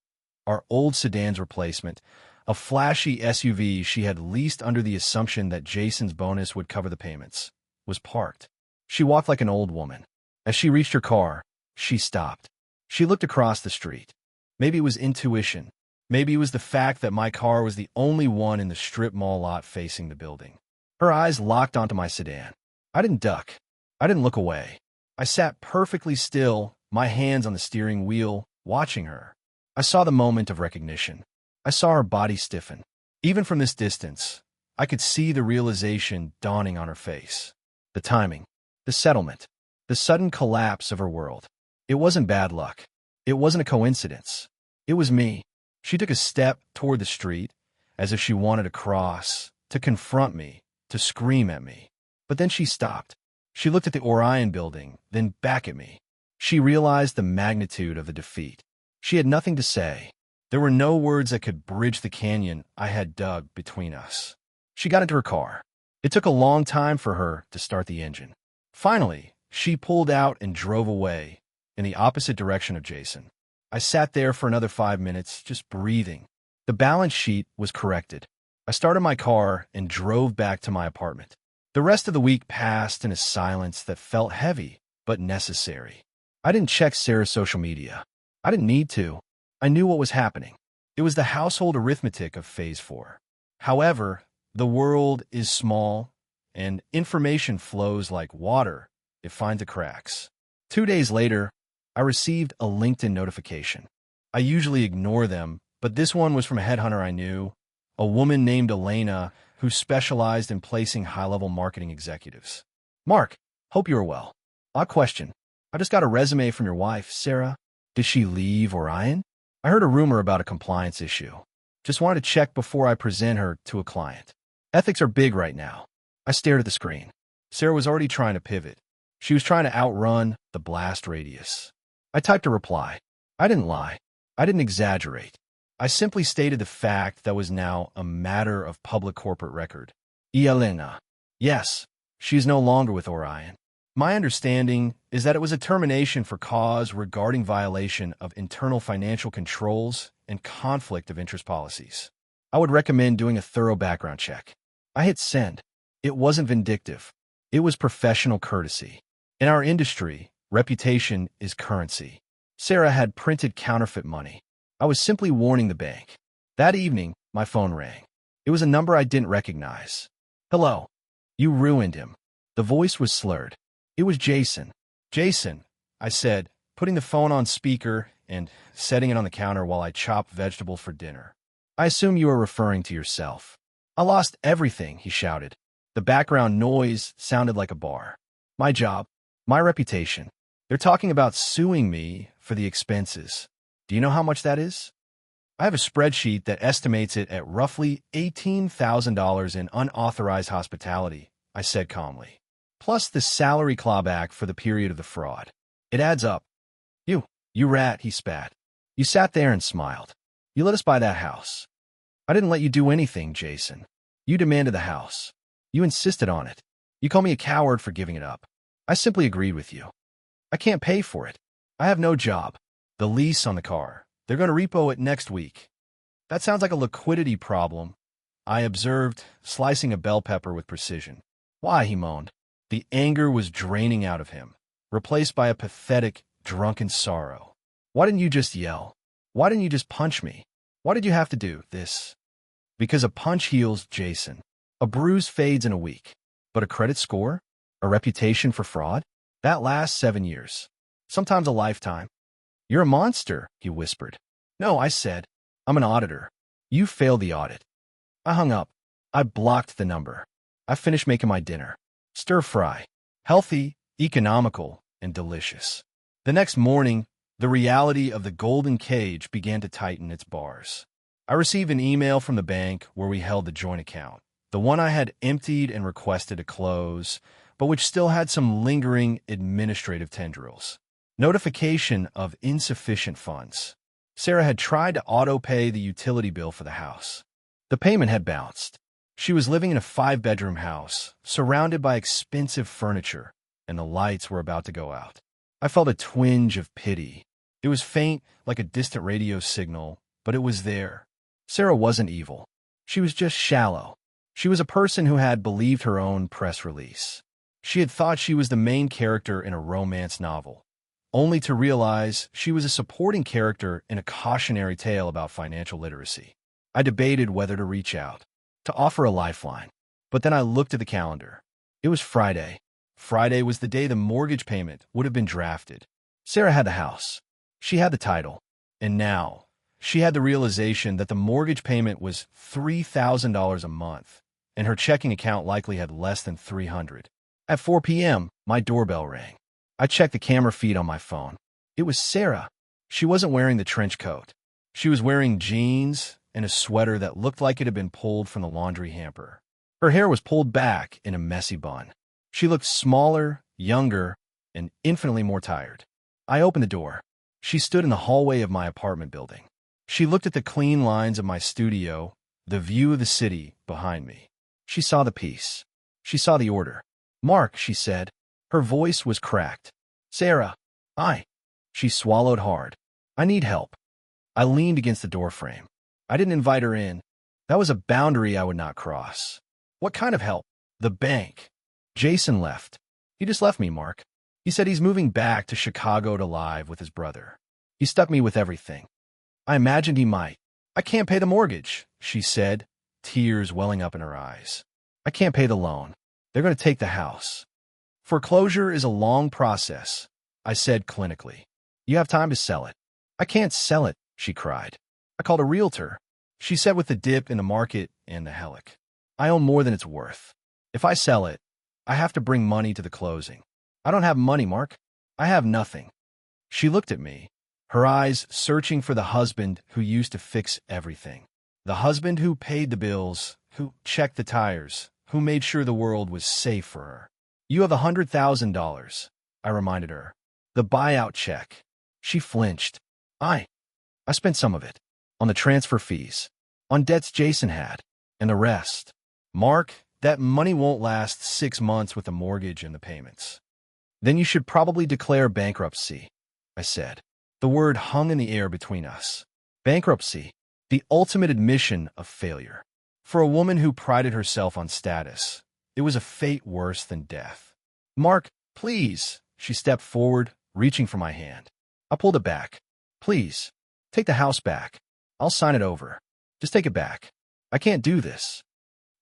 our old sedan's replacement, A flashy SUV she had leased under the assumption that Jason's bonus would cover the payments was parked. She walked like an old woman. As she reached her car, she stopped. She looked across the street. Maybe it was intuition. Maybe it was the fact that my car was the only one in the strip mall lot facing the building. Her eyes locked onto my sedan. I didn't duck. I didn't look away. I sat perfectly still, my hands on the steering wheel, watching her. I saw the moment of recognition. I saw her body stiffen. Even from this distance, I could see the realization dawning on her face. The timing, the settlement, the sudden collapse of her world. It wasn't bad luck. It wasn't a coincidence. It was me. She took a step toward the street, as if she wanted to cross, to confront me, to scream at me. But then she stopped. She looked at the Orion building, then back at me. She realized the magnitude of the defeat. She had nothing to say. There were no words that could bridge the canyon I had dug between us. She got into her car. It took a long time for her to start the engine. Finally, she pulled out and drove away, in the opposite direction of Jason. I sat there for another 5 minutes, just breathing. The balance sheet was corrected. I started my car and drove back to my apartment. The rest of the week passed in a silence that felt heavy, but necessary. I didn't check Sarah's social media. I didn't need to. I knew what was happening. It was the household arithmetic of Phase 4. However, the world is small, and information flows like water. It finds the cracks. 2 days later, I received a LinkedIn notification. I usually ignore them, but this one was from a headhunter I knew, a woman named Elena who specialized in placing high-level marketing executives. Mark, hope you are well. Odd question. I just got a resume from your wife, Sarah. Did she leave Orion? I heard a rumor about a compliance issue. Just wanted to check before I present her to a client. Ethics are big right now. I stared at the screen. Sarah was already trying to pivot. She was trying to outrun the blast radius. I typed a reply. I didn't lie. I didn't exaggerate. I simply stated the fact that was now a matter of public corporate record. Elena. Yes, she is no longer with Orion. My understanding is that it was a termination for cause regarding violation of internal financial controls and conflict of interest policies. I would recommend doing a thorough background check. I hit send. It wasn't vindictive. It was professional courtesy. In our industry, reputation is currency. Sarah had printed counterfeit money. I was simply warning the bank. That evening, my phone rang. It was a number I didn't recognize. Hello. You ruined him. The voice was slurred. It was Jason. Jason, I said, putting the phone on speaker and setting it on the counter while I chopped vegetables for dinner. I assume you are referring to yourself. I lost everything, he shouted. The background noise sounded like a bar. My job, my reputation. They're talking about suing me for the expenses. Do you know how much that is? I have a spreadsheet that estimates it at roughly $18,000 in unauthorized hospitality, I said calmly. Plus the salary clawback for the period of the fraud. It adds up. You rat, he spat. You sat there and smiled. You let us buy that house. I didn't let you do anything, Jason. You demanded the house. You insisted on it. You called me a coward for giving it up. I simply agreed with you. I can't pay for it. I have no job. The lease on the car. They're going to repo it next week. That sounds like a liquidity problem, I observed, slicing a bell pepper with precision. Why, he moaned. The anger was draining out of him, replaced by a pathetic, drunken sorrow. Why didn't you just yell? Why didn't you just punch me? Why did you have to do this? Because a punch heals, Jason. A bruise fades in a week. But a credit score? A reputation for fraud? That lasts 7 years. Sometimes a lifetime. You're a monster, he whispered. No, I said. I'm an auditor. You failed the audit. I hung up. I blocked the number. I finished making my dinner. Stir fry. Healthy, economical, and delicious. The next morning, the reality of the golden cage began to tighten its bars. I received an email from the bank where we held the joint account, the one I had emptied and requested to close, but which still had some lingering administrative tendrils. Notification of insufficient funds. Sarah had tried to auto-pay the utility bill for the house. The payment had bounced. She was living in a 5-bedroom house, surrounded by expensive furniture, and the lights were about to go out. I felt a twinge of pity. It was faint, like a distant radio signal, but it was there. Sarah wasn't evil. She was just shallow. She was a person who had believed her own press release. She had thought she was the main character in a romance novel, only to realize she was a supporting character in a cautionary tale about financial literacy. I debated whether to reach out, to offer a lifeline. But then I looked at the calendar. It was Friday. Friday was the day the mortgage payment would have been drafted. Sarah had the house. She had the title. And now, she had the realization that the mortgage payment was $3,000 a month, and her checking account likely had less than $300. At 4 p.m., my doorbell rang. I checked the camera feed on my phone. It was Sarah. She wasn't wearing the trench coat. She was wearing jeans and a sweater that looked like it had been pulled from the laundry hamper. Her hair was pulled back in a messy bun. She looked smaller, younger, and infinitely more tired. I opened the door. She stood in the hallway of my apartment building. She looked at the clean lines of my studio, the view of the city behind me. She saw the piece. She saw the order. "Mark," she said. Her voice was cracked. "Sarah, She swallowed hard. "I need help." I leaned against the doorframe. I didn't invite her in. That was a boundary I would not cross. "What kind of help?" "The bank." "Jason left." "He just left me, Mark. He said he's moving back to Chicago to live with his brother. He stuck me with everything." I imagined he might. "I can't pay the mortgage," she said, tears welling up in her eyes. "I can't pay the loan. They're going to take the house." "Foreclosure is a long process," I said clinically. "You have time to sell it." "I can't sell it," she cried. "I called a realtor," she said with the dip in the market and the helic. "I own more than it's worth. If I sell it, I have to bring money to the closing. I don't have money, Mark. I have nothing." She looked at me, her eyes searching for the husband who used to fix everything. The husband who paid the bills, who checked the tires, who made sure the world was safe for her. "You have $100,000, I reminded her. "The buyout check." She flinched. I spent some of it. On the transfer fees. On debts Jason had. And the rest. "Mark, that money won't last 6 months with the mortgage and the payments." "Then you should probably declare bankruptcy," I said. The word hung in the air between us. Bankruptcy. The ultimate admission of failure. For a woman who prided herself on status, it was a fate worse than death. "Mark, please." She stepped forward, reaching for my hand. I pulled it back. "Please, take the house back. I'll sign it over. Just take it back. I can't do this."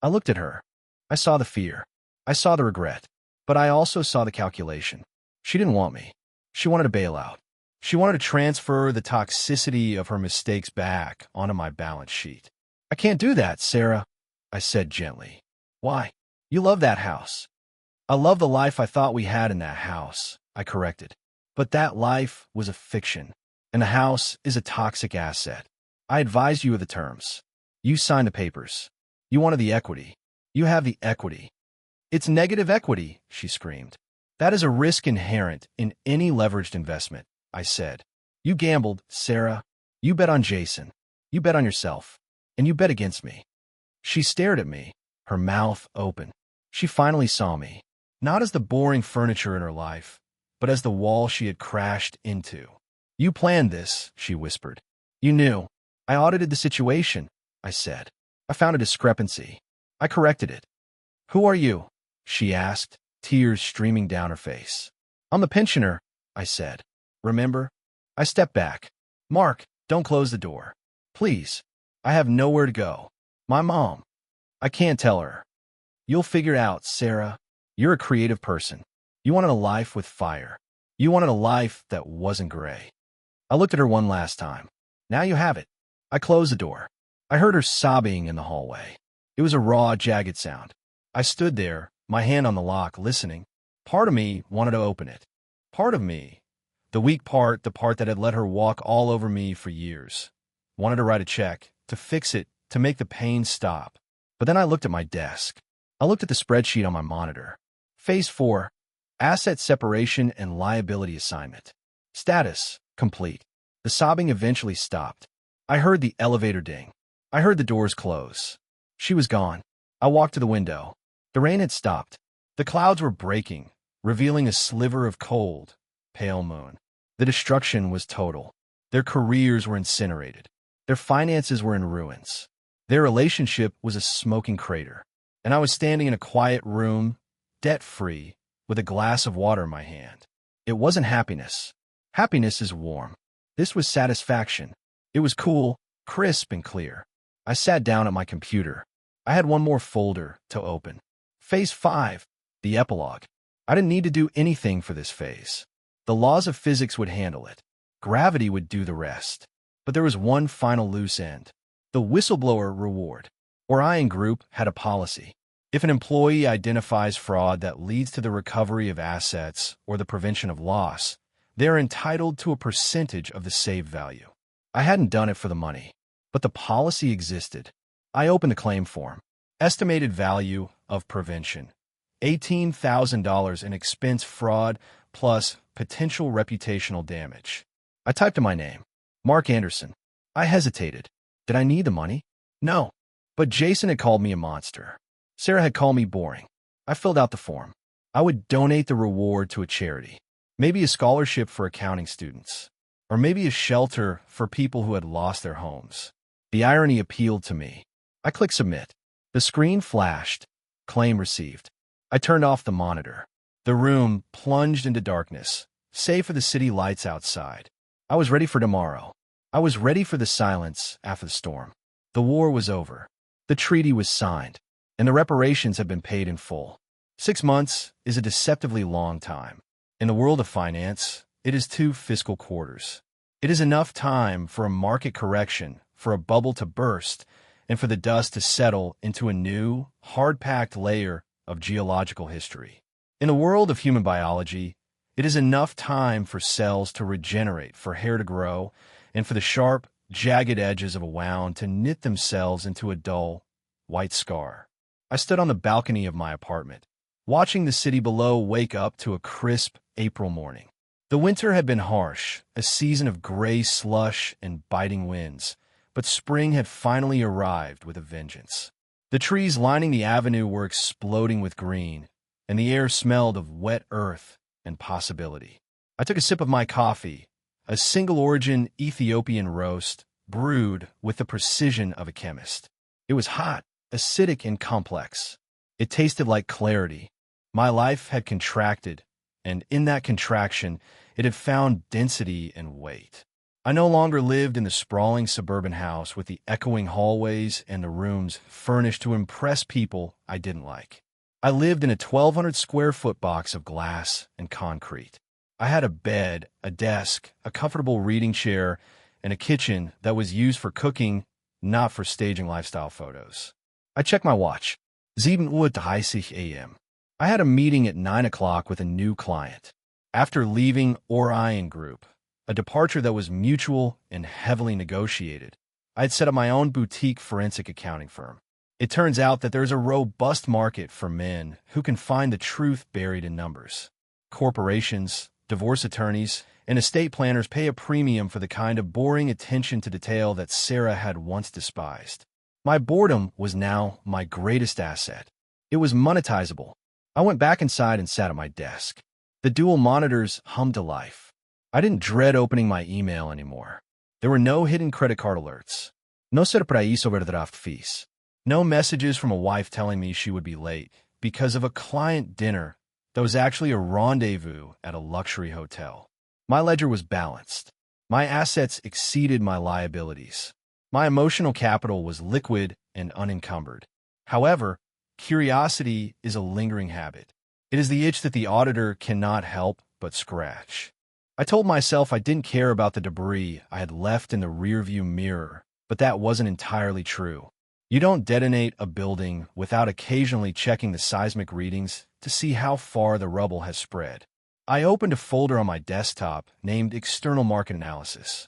I looked at her. I saw the fear. I saw the regret. But I also saw the calculation. She didn't want me. She wanted a bailout. She wanted to transfer the toxicity of her mistakes back onto my balance sheet. "I can't do that, Sarah," I said gently. "Why? You love that house." "I love the life I thought we had in that house," I corrected. "But that life was a fiction, and the house is a toxic asset. I advised you of the terms. You signed the papers. You wanted the equity. You have the equity." "It's negative equity," she screamed. "That is a risk inherent in any leveraged investment," I said. "You gambled, Sarah. You bet on Jason. You bet on yourself. And you bet against me." She stared at me, her mouth open. She finally saw me, not as the boring furniture in her life, but as the wall she had crashed into. "You planned this," she whispered. "You knew." "I audited the situation," I said. "I found a discrepancy. I corrected it." "Who are you?" she asked, tears streaming down her face. "I'm the pensioner," I said. "Remember?" I stepped back. "Mark, don't close the door. Please. I have nowhere to go. My mom. I can't tell her." "You'll figure it out, Sarah. You're a creative person. You wanted a life with fire. You wanted a life that wasn't gray." I looked at her one last time. "Now you have it." I closed the door. I heard her sobbing in the hallway. It was a raw, jagged sound. I stood there, my hand on the lock, listening. Part of me wanted to open it. Part of me, the weak part, the part that had let her walk all over me for years, wanted to write a check, to fix it, to make the pain stop. But then I looked at my desk. I looked at the spreadsheet on my monitor. Phase 4, asset separation and liability assignment. Status, complete. The sobbing eventually stopped. I heard the elevator ding. I heard the doors close. She was gone. I walked to the window. The rain had stopped. The clouds were breaking, revealing a sliver of cold, pale moon. The destruction was total. Their careers were incinerated. Their finances were in ruins. Their relationship was a smoking crater. And I was standing in a quiet room, debt-free, with a glass of water in my hand. It wasn't happiness. Happiness is warm. This was satisfaction. It was cool, crisp, and clear. I sat down at my computer. I had one more folder to open. Phase 5, the epilogue. I didn't need to do anything for this phase. The laws of physics would handle it. Gravity would do the rest. But there was one final loose end. The whistleblower reward. Orion Group had a policy. If an employee identifies fraud that leads to the recovery of assets or the prevention of loss, they are entitled to a percentage of the saved value. I hadn't done it for the money, but the policy existed. I opened the claim form. Estimated value of prevention. $18,000 in expense fraud plus potential reputational damage. I typed in my name, Mark Anderson. I hesitated. Did I need the money? No. But Jason had called me a monster. Sarah had called me boring. I filled out the form. I would donate the reward to a charity. Maybe a scholarship for accounting students. Or maybe a shelter for people who had lost their homes. The irony appealed to me. I clicked submit. The screen flashed. Claim received. I turned off the monitor. The room plunged into darkness, save for the city lights outside. I was ready for tomorrow. I was ready for the silence after the storm. The war was over. The treaty was signed, and the reparations had been paid in full. 6 months is a deceptively long time. In the world of finance, it is 2 fiscal quarters. It is enough time for a market correction, for a bubble to burst, and for the dust to settle into a new, hard-packed layer of geological history. In the world of human biology, it is enough time for cells to regenerate, for hair to grow, and for the sharp, jagged edges of a wound to knit themselves into a dull, white scar. I stood on the balcony of my apartment, watching the city below wake up to a crisp April morning. The winter had been harsh, a season of gray slush and biting winds, but spring had finally arrived with a vengeance. The trees lining the avenue were exploding with green, and the air smelled of wet earth and possibility. I took a sip of my coffee, a single-origin Ethiopian roast, brewed with the precision of a chemist. It was hot, acidic, and complex. It tasted like clarity. My life had contracted, and in that contraction, it had found density and weight. I no longer lived in the sprawling suburban house with the echoing hallways and the rooms furnished to impress people I didn't like. I lived in a 1,200-square-foot box of glass and concrete. I had a bed, a desk, a comfortable reading chair, and a kitchen that was used for cooking, not for staging lifestyle photos. I checked my watch. 7:30 a.m. I had a meeting at 9 o'clock with a new client. After leaving Orion Group, a departure that was mutual and heavily negotiated, I had set up my own boutique forensic accounting firm. It turns out that there's a robust market for men who can find the truth buried in numbers. Corporations, divorce attorneys, and estate planners pay a premium for the kind of boring attention to detail that Sarah had once despised. My boredom was now my greatest asset. It was monetizable. I went back inside and sat at my desk. The dual monitors hummed to life. I didn't dread opening my email anymore. There were no hidden credit card alerts. No surprise overdraft fees. No messages from a wife telling me she would be late because of a client dinner that was actually a rendezvous at a luxury hotel. My ledger was balanced. My assets exceeded my liabilities. My emotional capital was liquid and unencumbered. However, curiosity is a lingering habit. It is the itch that the auditor cannot help but scratch. I told myself I didn't care about the debris I had left in the rearview mirror, but that wasn't entirely true. You don't detonate a building without occasionally checking the seismic readings to see how far the rubble has spread. I opened a folder on my desktop named External Market Analysis.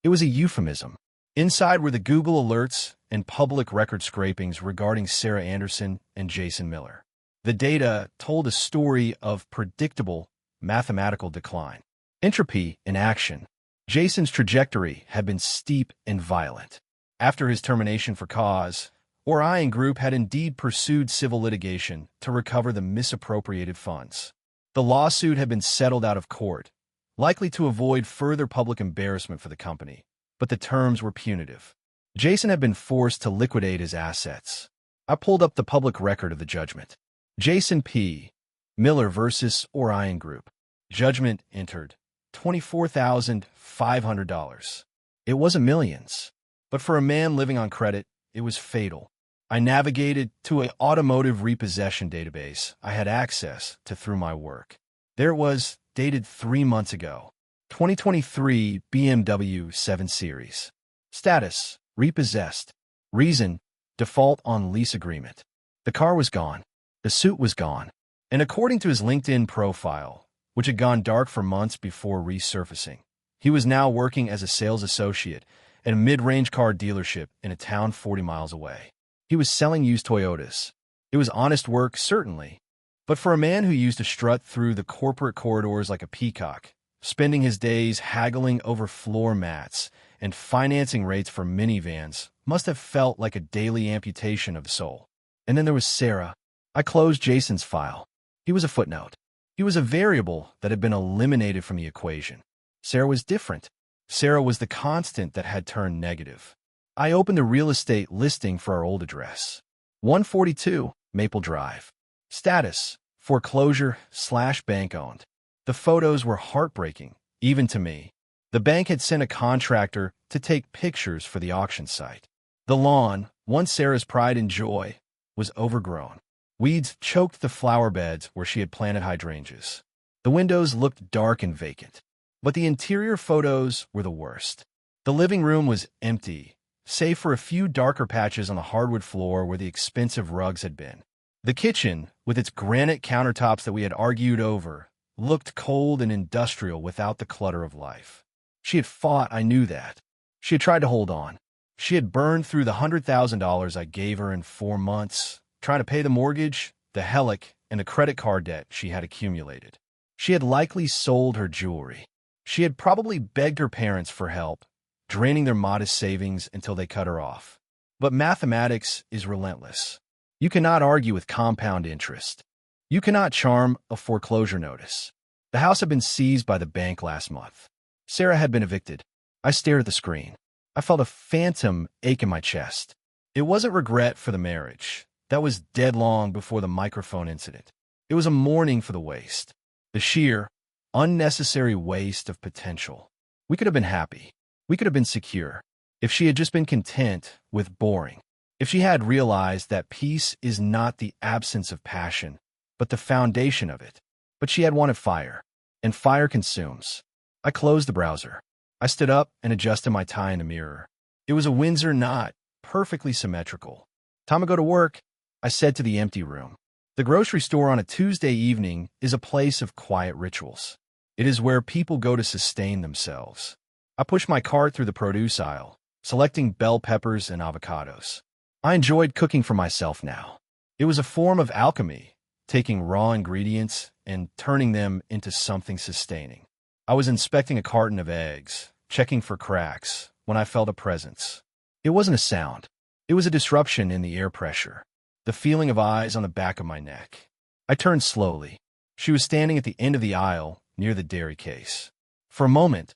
It was a euphemism. Inside were the Google alerts and public record scrapings regarding Sarah Anderson and Jason Miller. The data told a story of predictable mathematical decline. Entropy in action. Jason's trajectory had been steep and violent. After his termination for cause, Orion Group had indeed pursued civil litigation to recover the misappropriated funds. The lawsuit had been settled out of court, likely to avoid further public embarrassment for the company, but the terms were punitive. Jason had been forced to liquidate his assets. I pulled up the public record of the judgment. Jason P. Miller versus Orion Group. Judgment entered $24,500. It wasn't millions, but for a man living on credit, it was fatal. I navigated to an automotive repossession database I had access to through my work. There it was, dated 3 months ago. 2023 BMW 7 Series. Status: repossessed. Reason: default on lease agreement. The car was gone. The suit was gone. And according to his LinkedIn profile, which had gone dark for months before resurfacing, he was now working as a sales associate at a mid-range car dealership in a town 40 miles away. He was selling used Toyotas. It was honest work, certainly, but for a man who used to strut through the corporate corridors like a peacock, spending his days haggling over floor mats and financing rates for minivans must have felt like a daily amputation of the soul. And then there was Sarah. I closed Jason's file. He was a footnote. He was a variable that had been eliminated from the equation. Sarah was different. Sarah was the constant that had turned negative. I opened the real estate listing for our old address. 142 Maple Drive. Status: foreclosure/bank owned. The photos were heartbreaking, even to me. The bank had sent a contractor to take pictures for the auction site. The lawn, once Sarah's pride and joy, was overgrown. Weeds choked the flower beds where she had planted hydrangeas. The windows looked dark and vacant. But the interior photos were the worst. The living room was empty, save for a few darker patches on the hardwood floor where the expensive rugs had been. The kitchen, with its granite countertops that we had argued over, looked cold and industrial without the clutter of life. She had fought, I knew that. She had tried to hold on. She had burned through the $100,000 I gave her in 4 months, trying to pay the mortgage, the helic, and the credit card debt she had accumulated. She had likely sold her jewelry. She had probably begged her parents for help, draining their modest savings until they cut her off. But mathematics is relentless. You cannot argue with compound interest. You cannot charm a foreclosure notice. The house had been seized by the bank last month. Sarah had been evicted. I stared at the screen. I felt a phantom ache in my chest. It wasn't regret for the marriage. That was dead long before the microphone incident. It was a mourning for the waste. The sheer, unnecessary waste of potential. We could have been happy. We could have been secure. If she had just been content with boring. If she had realized that peace is not the absence of passion, but the foundation of it. But she had wanted fire, and fire consumes. I closed the browser. I stood up and adjusted my tie in the mirror. It was a Windsor knot, perfectly symmetrical. Time to go to work, I said to the empty room. The grocery store on a Tuesday evening is a place of quiet rituals. It is where people go to sustain themselves. I pushed my cart through the produce aisle, selecting bell peppers and avocados. I enjoyed cooking for myself now. It was a form of alchemy, taking raw ingredients and turning them into something sustaining. I was inspecting a carton of eggs, checking for cracks, when I felt a presence. It wasn't a sound. It was a disruption in the air pressure, the feeling of eyes on the back of my neck. I turned slowly. She was standing at the end of the aisle, near the dairy case. For a moment,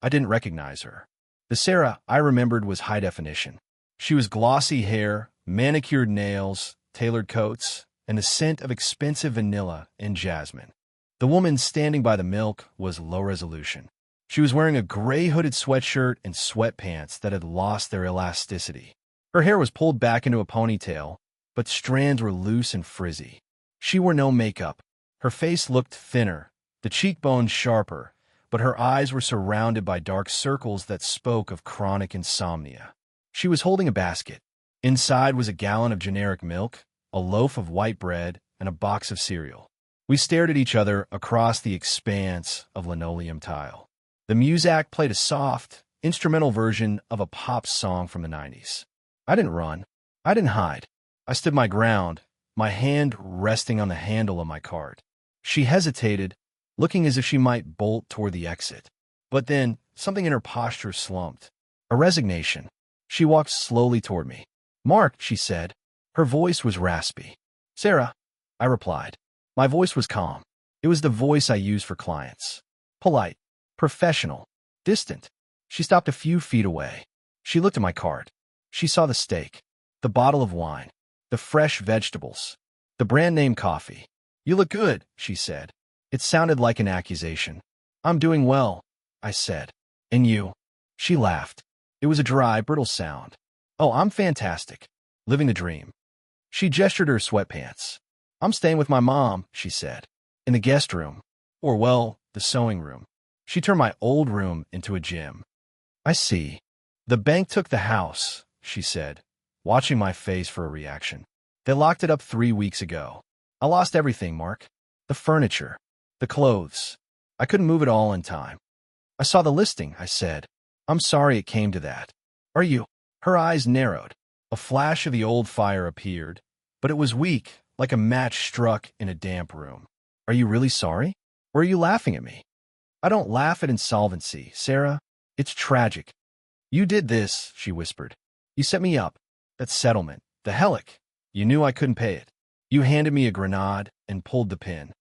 I didn't recognize her. The Sarah I remembered was high definition. She was glossy hair, manicured nails, tailored coats, and the scent of expensive vanilla and jasmine. The woman standing by the milk was low resolution. She was wearing a gray hooded sweatshirt and sweatpants that had lost their elasticity. Her hair was pulled back into a ponytail, but strands were loose and frizzy. She wore no makeup. Her face looked thinner, the cheekbones sharper, but her eyes were surrounded by dark circles that spoke of chronic insomnia. She was holding a basket. Inside was a gallon of generic milk, a loaf of white bread, and a box of cereal. We stared at each other across the expanse of linoleum tile. The muzak played a soft, instrumental version of a pop song from the 90s. I didn't run. I didn't hide. I stood my ground, my hand resting on the handle of my cart. She hesitated, looking as if she might bolt toward the exit. But then, something in her posture slumped. A resignation. She walked slowly toward me. "Mark," she said. Her voice was raspy. "Sarah," I replied. My voice was calm. It was the voice I use for clients. Polite, professional, distant. She stopped a few feet away. She looked at my cart. She saw the steak, the bottle of wine, the fresh vegetables, the brand-name coffee. "You look good," she said. It sounded like an accusation. "I'm doing well," I said. "And you?" She laughed. It was a dry, brittle sound. "Oh, I'm fantastic. Living the dream." She gestured her sweatpants. "I'm staying with my mom," she said. "In the guest room. Or, well, the sewing room." She turned my old room into a gym. "I see. The bank took the house," she said, watching my face for a reaction. "They locked it up 3 weeks ago. I lost everything, Mark. The furniture, the clothes. I couldn't move it all in time." "I saw the listing," I said. "I'm sorry it came to that." "Are you?" Her eyes narrowed. A flash of the old fire appeared, but it was weak, like a match struck in a damp room. "Are you really sorry? Or are you laughing at me?" "I don't laugh at insolvency, Sarah. It's tragic." "You did this," she whispered. "You set me up. That settlement. The Hellick. You knew I couldn't pay it. You handed me a grenade and pulled the pin.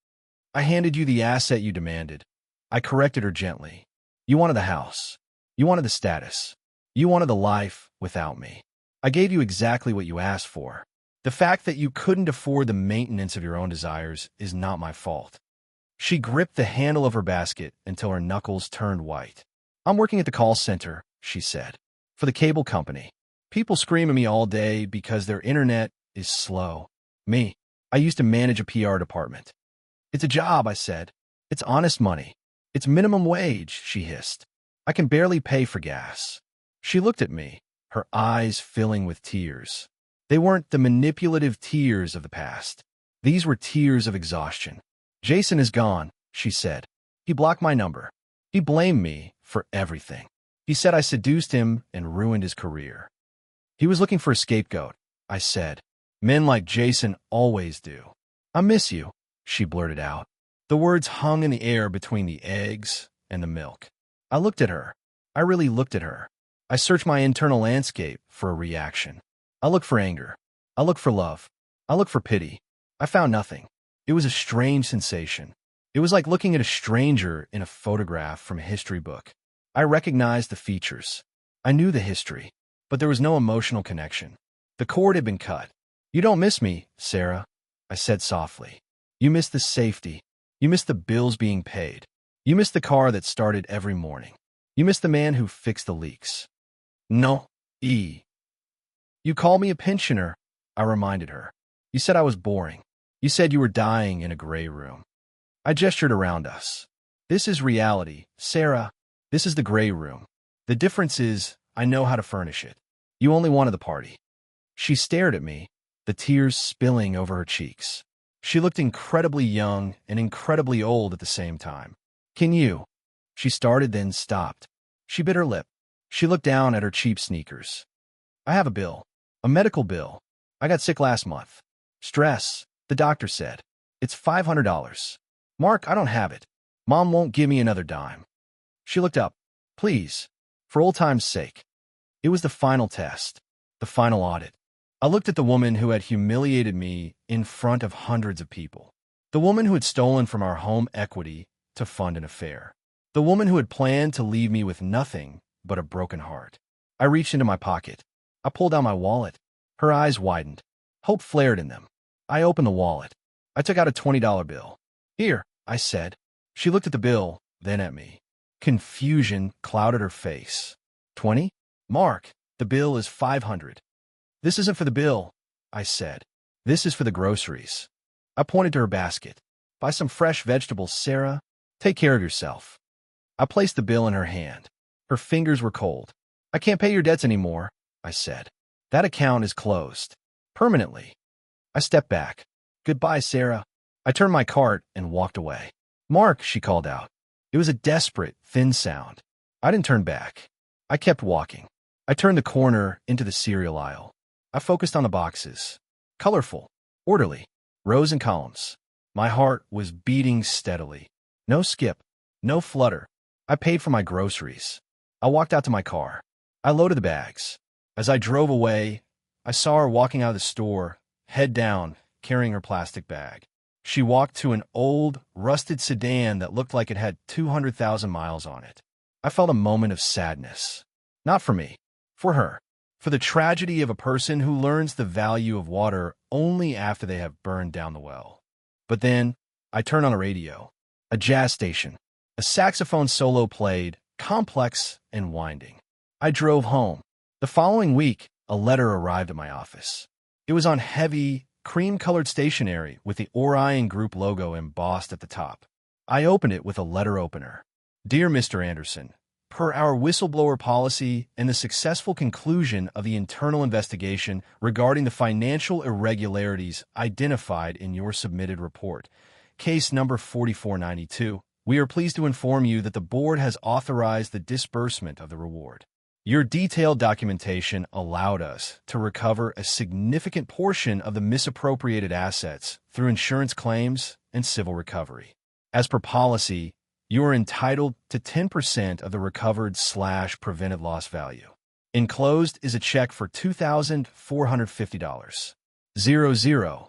I handed you the asset you demanded." I corrected her gently. "You wanted the house. You wanted the status. You wanted the life without me. I gave you exactly what you asked for. The fact that you couldn't afford the maintenance of your own desires is not my fault." She gripped the handle of her basket until her knuckles turned white. "I'm working at the call center," she said, "for the cable company. People scream at me all day because their internet is slow. Me, I used to manage a PR department." "It's a job," I said. "It's honest money. It's minimum wage," she hissed. "I can barely pay for gas." She looked at me, her eyes filling with tears. They weren't the manipulative tears of the past. These were tears of exhaustion. "Jason is gone," she said. "He blocked my number. He blamed me for everything. He said I seduced him and ruined his career. He was looking for a scapegoat," I said. "Men like Jason always do." "I miss you," she blurted out. The words hung in the air between the eggs and the milk. I looked at her. I really looked at her. I searched my internal landscape for a reaction. I looked for anger. I looked for love. I looked for pity. I found nothing. It was a strange sensation. It was like looking at a stranger in a photograph from a history book. I recognized the features. I knew the history, but there was no emotional connection. The cord had been cut. "You don't miss me, Sarah," I said softly. "You miss the safety. You miss the bills being paid. You miss the car that started every morning. You miss the man who fixed the leaks." "No, E." "You called me a pensioner," I reminded her. "You said I was boring. You said you were dying in a gray room." I gestured around us. "This is reality, Sarah. This is the gray room. The difference is I know how to furnish it. You only wanted the party." She stared at me, the tears spilling over her cheeks. She looked incredibly young and incredibly old at the same time. "Can you?" She started, then stopped. She bit her lip. She looked down at her cheap sneakers. "I have a bill. A medical bill. I got sick last month. Stress, the doctor said. It's $500. Mark, I don't have it. Mom won't give me another dime." She looked up. "Please, for old time's sake." It was the final test, the final audit. I looked at the woman who had humiliated me in front of hundreds of people. The woman who had stolen from our home equity to fund an affair. The woman who had planned to leave me with nothing but a broken heart. I reached into my pocket. I pulled out my wallet. Her eyes widened. Hope flared in them. I opened the wallet. I took out a $20 bill. "Here," I said. She looked at the bill, then at me. Confusion clouded her face. "20? Mark, the bill is $500. "This isn't for the bill," I said. "This is for the groceries." I pointed to her basket. "Buy some fresh vegetables, Sarah. Take care of yourself." I placed the bill in her hand. Her fingers were cold. "I can't pay your debts anymore," I said. "That account is closed. Permanently." I stepped back. "Goodbye, Sarah." I turned my cart and walked away. "Mark," she called out. It was a desperate, thin sound. I didn't turn back. I kept walking. I turned the corner into the cereal aisle. I focused on the boxes. Colorful, orderly, rows and columns. My heart was beating steadily. No skip, no flutter. I paid for my groceries. I walked out to my car. I loaded the bags. As I drove away, I saw her walking out of the store, head down, carrying her plastic bag. She walked to an old, rusted sedan that looked like it had 200,000 miles on it. I felt a moment of sadness. Not for me, for her, for the tragedy of a person who learns the value of water only after they have burned down the well. But then, I turned on a radio, a jazz station. A saxophone solo played, complex and winding. I drove home. The following week, a letter arrived at my office. It was on heavy, cream-colored stationery with the Orion Group logo embossed at the top. I opened it with a letter opener. Dear Mr. Anderson, per our whistleblower policy and the successful conclusion of the internal investigation regarding the financial irregularities identified in your submitted report, case number 4492, we are pleased to inform you that the board has authorized the disbursement of the reward. Your detailed documentation allowed us to recover a significant portion of the misappropriated assets through insurance claims and civil recovery. As per policy, you are entitled to 10% of the recovered/prevented loss value. Enclosed is a check for $2,450. 00.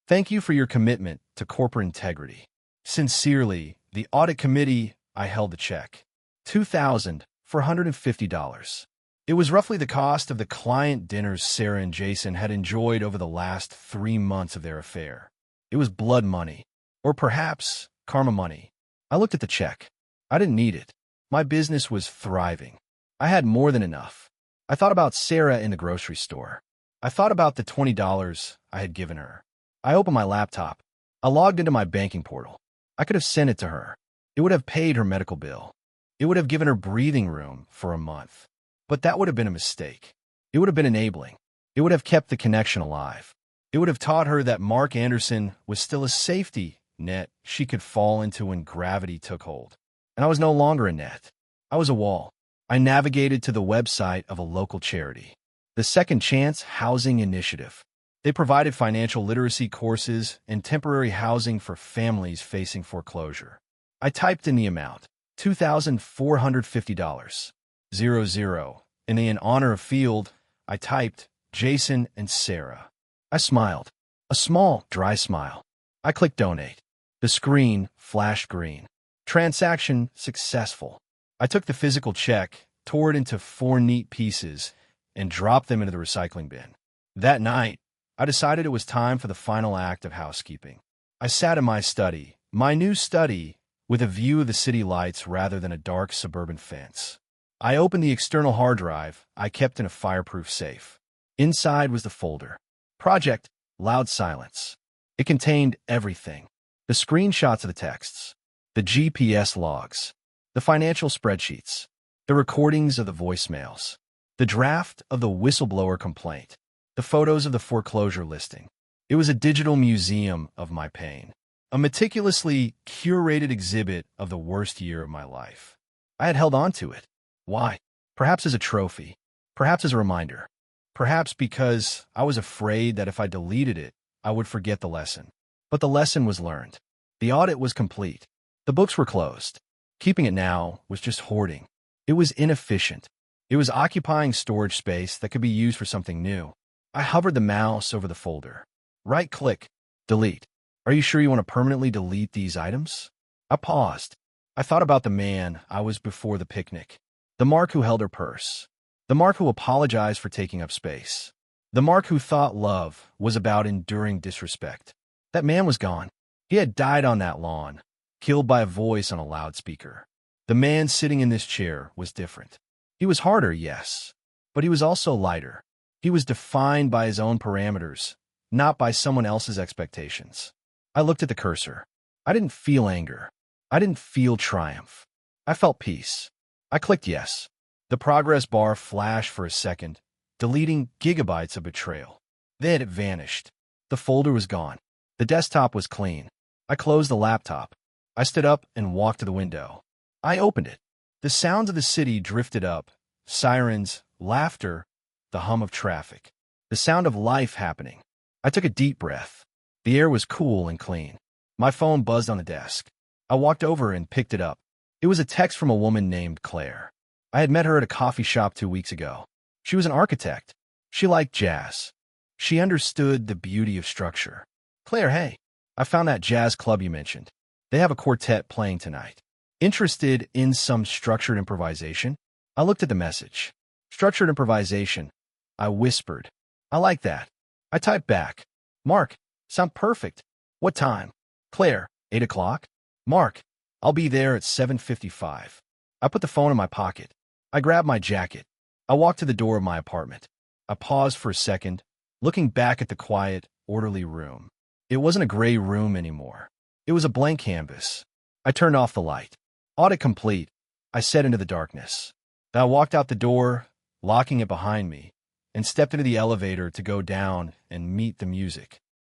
Thank you for your commitment to corporate integrity. Sincerely, the audit committee. I held the check. $2,450. It was roughly the cost of the client dinners Sarah and Jason had enjoyed over the last 3 months of their affair. It was blood money, or perhaps karma money. I looked at the check. I didn't need it. My business was thriving. I had more than enough. I thought about Sarah in the grocery store. I thought about the $20 I had given her. I opened my laptop. I logged into my banking portal. I could have sent it to her. It would have paid her medical bill. It would have given her breathing room for a month. But that would have been a mistake. It would have been enabling. It would have kept the connection alive. It would have taught her that Mark Anderson was still a safety net she could fall into when gravity took hold. And I was no longer a net. I was a wall. I navigated to the website of a local charity, the Second Chance Housing Initiative. They provided financial literacy courses and temporary housing for families facing foreclosure. I typed in the amount, $2,450. 00. And in honor of field, I typed Jason and Sarah. I smiled. A small, dry smile. I clicked donate. The screen flashed green. Transaction successful. I took the physical check, tore it into 4 neat pieces, and dropped them into the recycling bin. That night, I decided it was time for the final act of housekeeping. I sat in my study, my new study, with a view of the city lights rather than a dark suburban fence. I opened the external hard drive I kept in a fireproof safe. Inside was the folder. Project Loud Silence. It contained everything. The screenshots of the texts, the GPS logs, the financial spreadsheets, the recordings of the voicemails, the draft of the whistleblower complaint, the photos of the foreclosure listing. It was a digital museum of my pain, a meticulously curated exhibit of the worst year of my life. I had held on to it. Why? Perhaps as a trophy, perhaps as a reminder, perhaps because I was afraid that if I deleted it, I would forget the lesson. But the lesson was learned. The audit was complete. The books were closed. Keeping it now was just hoarding. It was inefficient. It was occupying storage space that could be used for something new. I hovered the mouse over the folder. Right-click, delete. Are you sure you want to permanently delete these items? I paused. I thought about the man I was before the picnic. The Mark who held her purse. The Mark who apologized for taking up space. The Mark who thought love was about enduring disrespect. That man was gone. He had died on that lawn, killed by a voice on a loudspeaker. The man sitting in this chair was different. He was harder, yes, but he was also lighter. He was defined by his own parameters, not by someone else's expectations. I looked at the cursor. I didn't feel anger. I didn't feel triumph. I felt peace. I clicked yes. The progress bar flashed for a second, deleting gigabytes of betrayal. Then it vanished. The folder was gone. The desktop was clean. I closed the laptop. I stood up and walked to the window. I opened it. The sounds of the city drifted up. Sirens, laughter, the hum of traffic. The sound of life happening. I took a deep breath. The air was cool and clean. My phone buzzed on the desk. I walked over and picked it up. It was a text from a woman named Claire. I had met her at a coffee shop 2 weeks ago. She was an architect. She liked jazz. She understood the beauty of structure. Claire, hey, I found that jazz club you mentioned. They have a quartet playing tonight. Interested in some structured improvisation? I looked at the message. Structured improvisation. I whispered. I like that. I typed back. Mark, sound perfect. What time? Claire, 8 o'clock? Mark, I'll be there at 7:55. I put the phone in my pocket. I grabbed my jacket. I walked to the door of my apartment. I paused for a second, looking back at the quiet, orderly room. It wasn't a gray room anymore. It was a blank canvas. I turned off the light. Audit complete, I said into the darkness. Then I walked out the door, locking it behind me, and stepped into the elevator to go down and meet the music.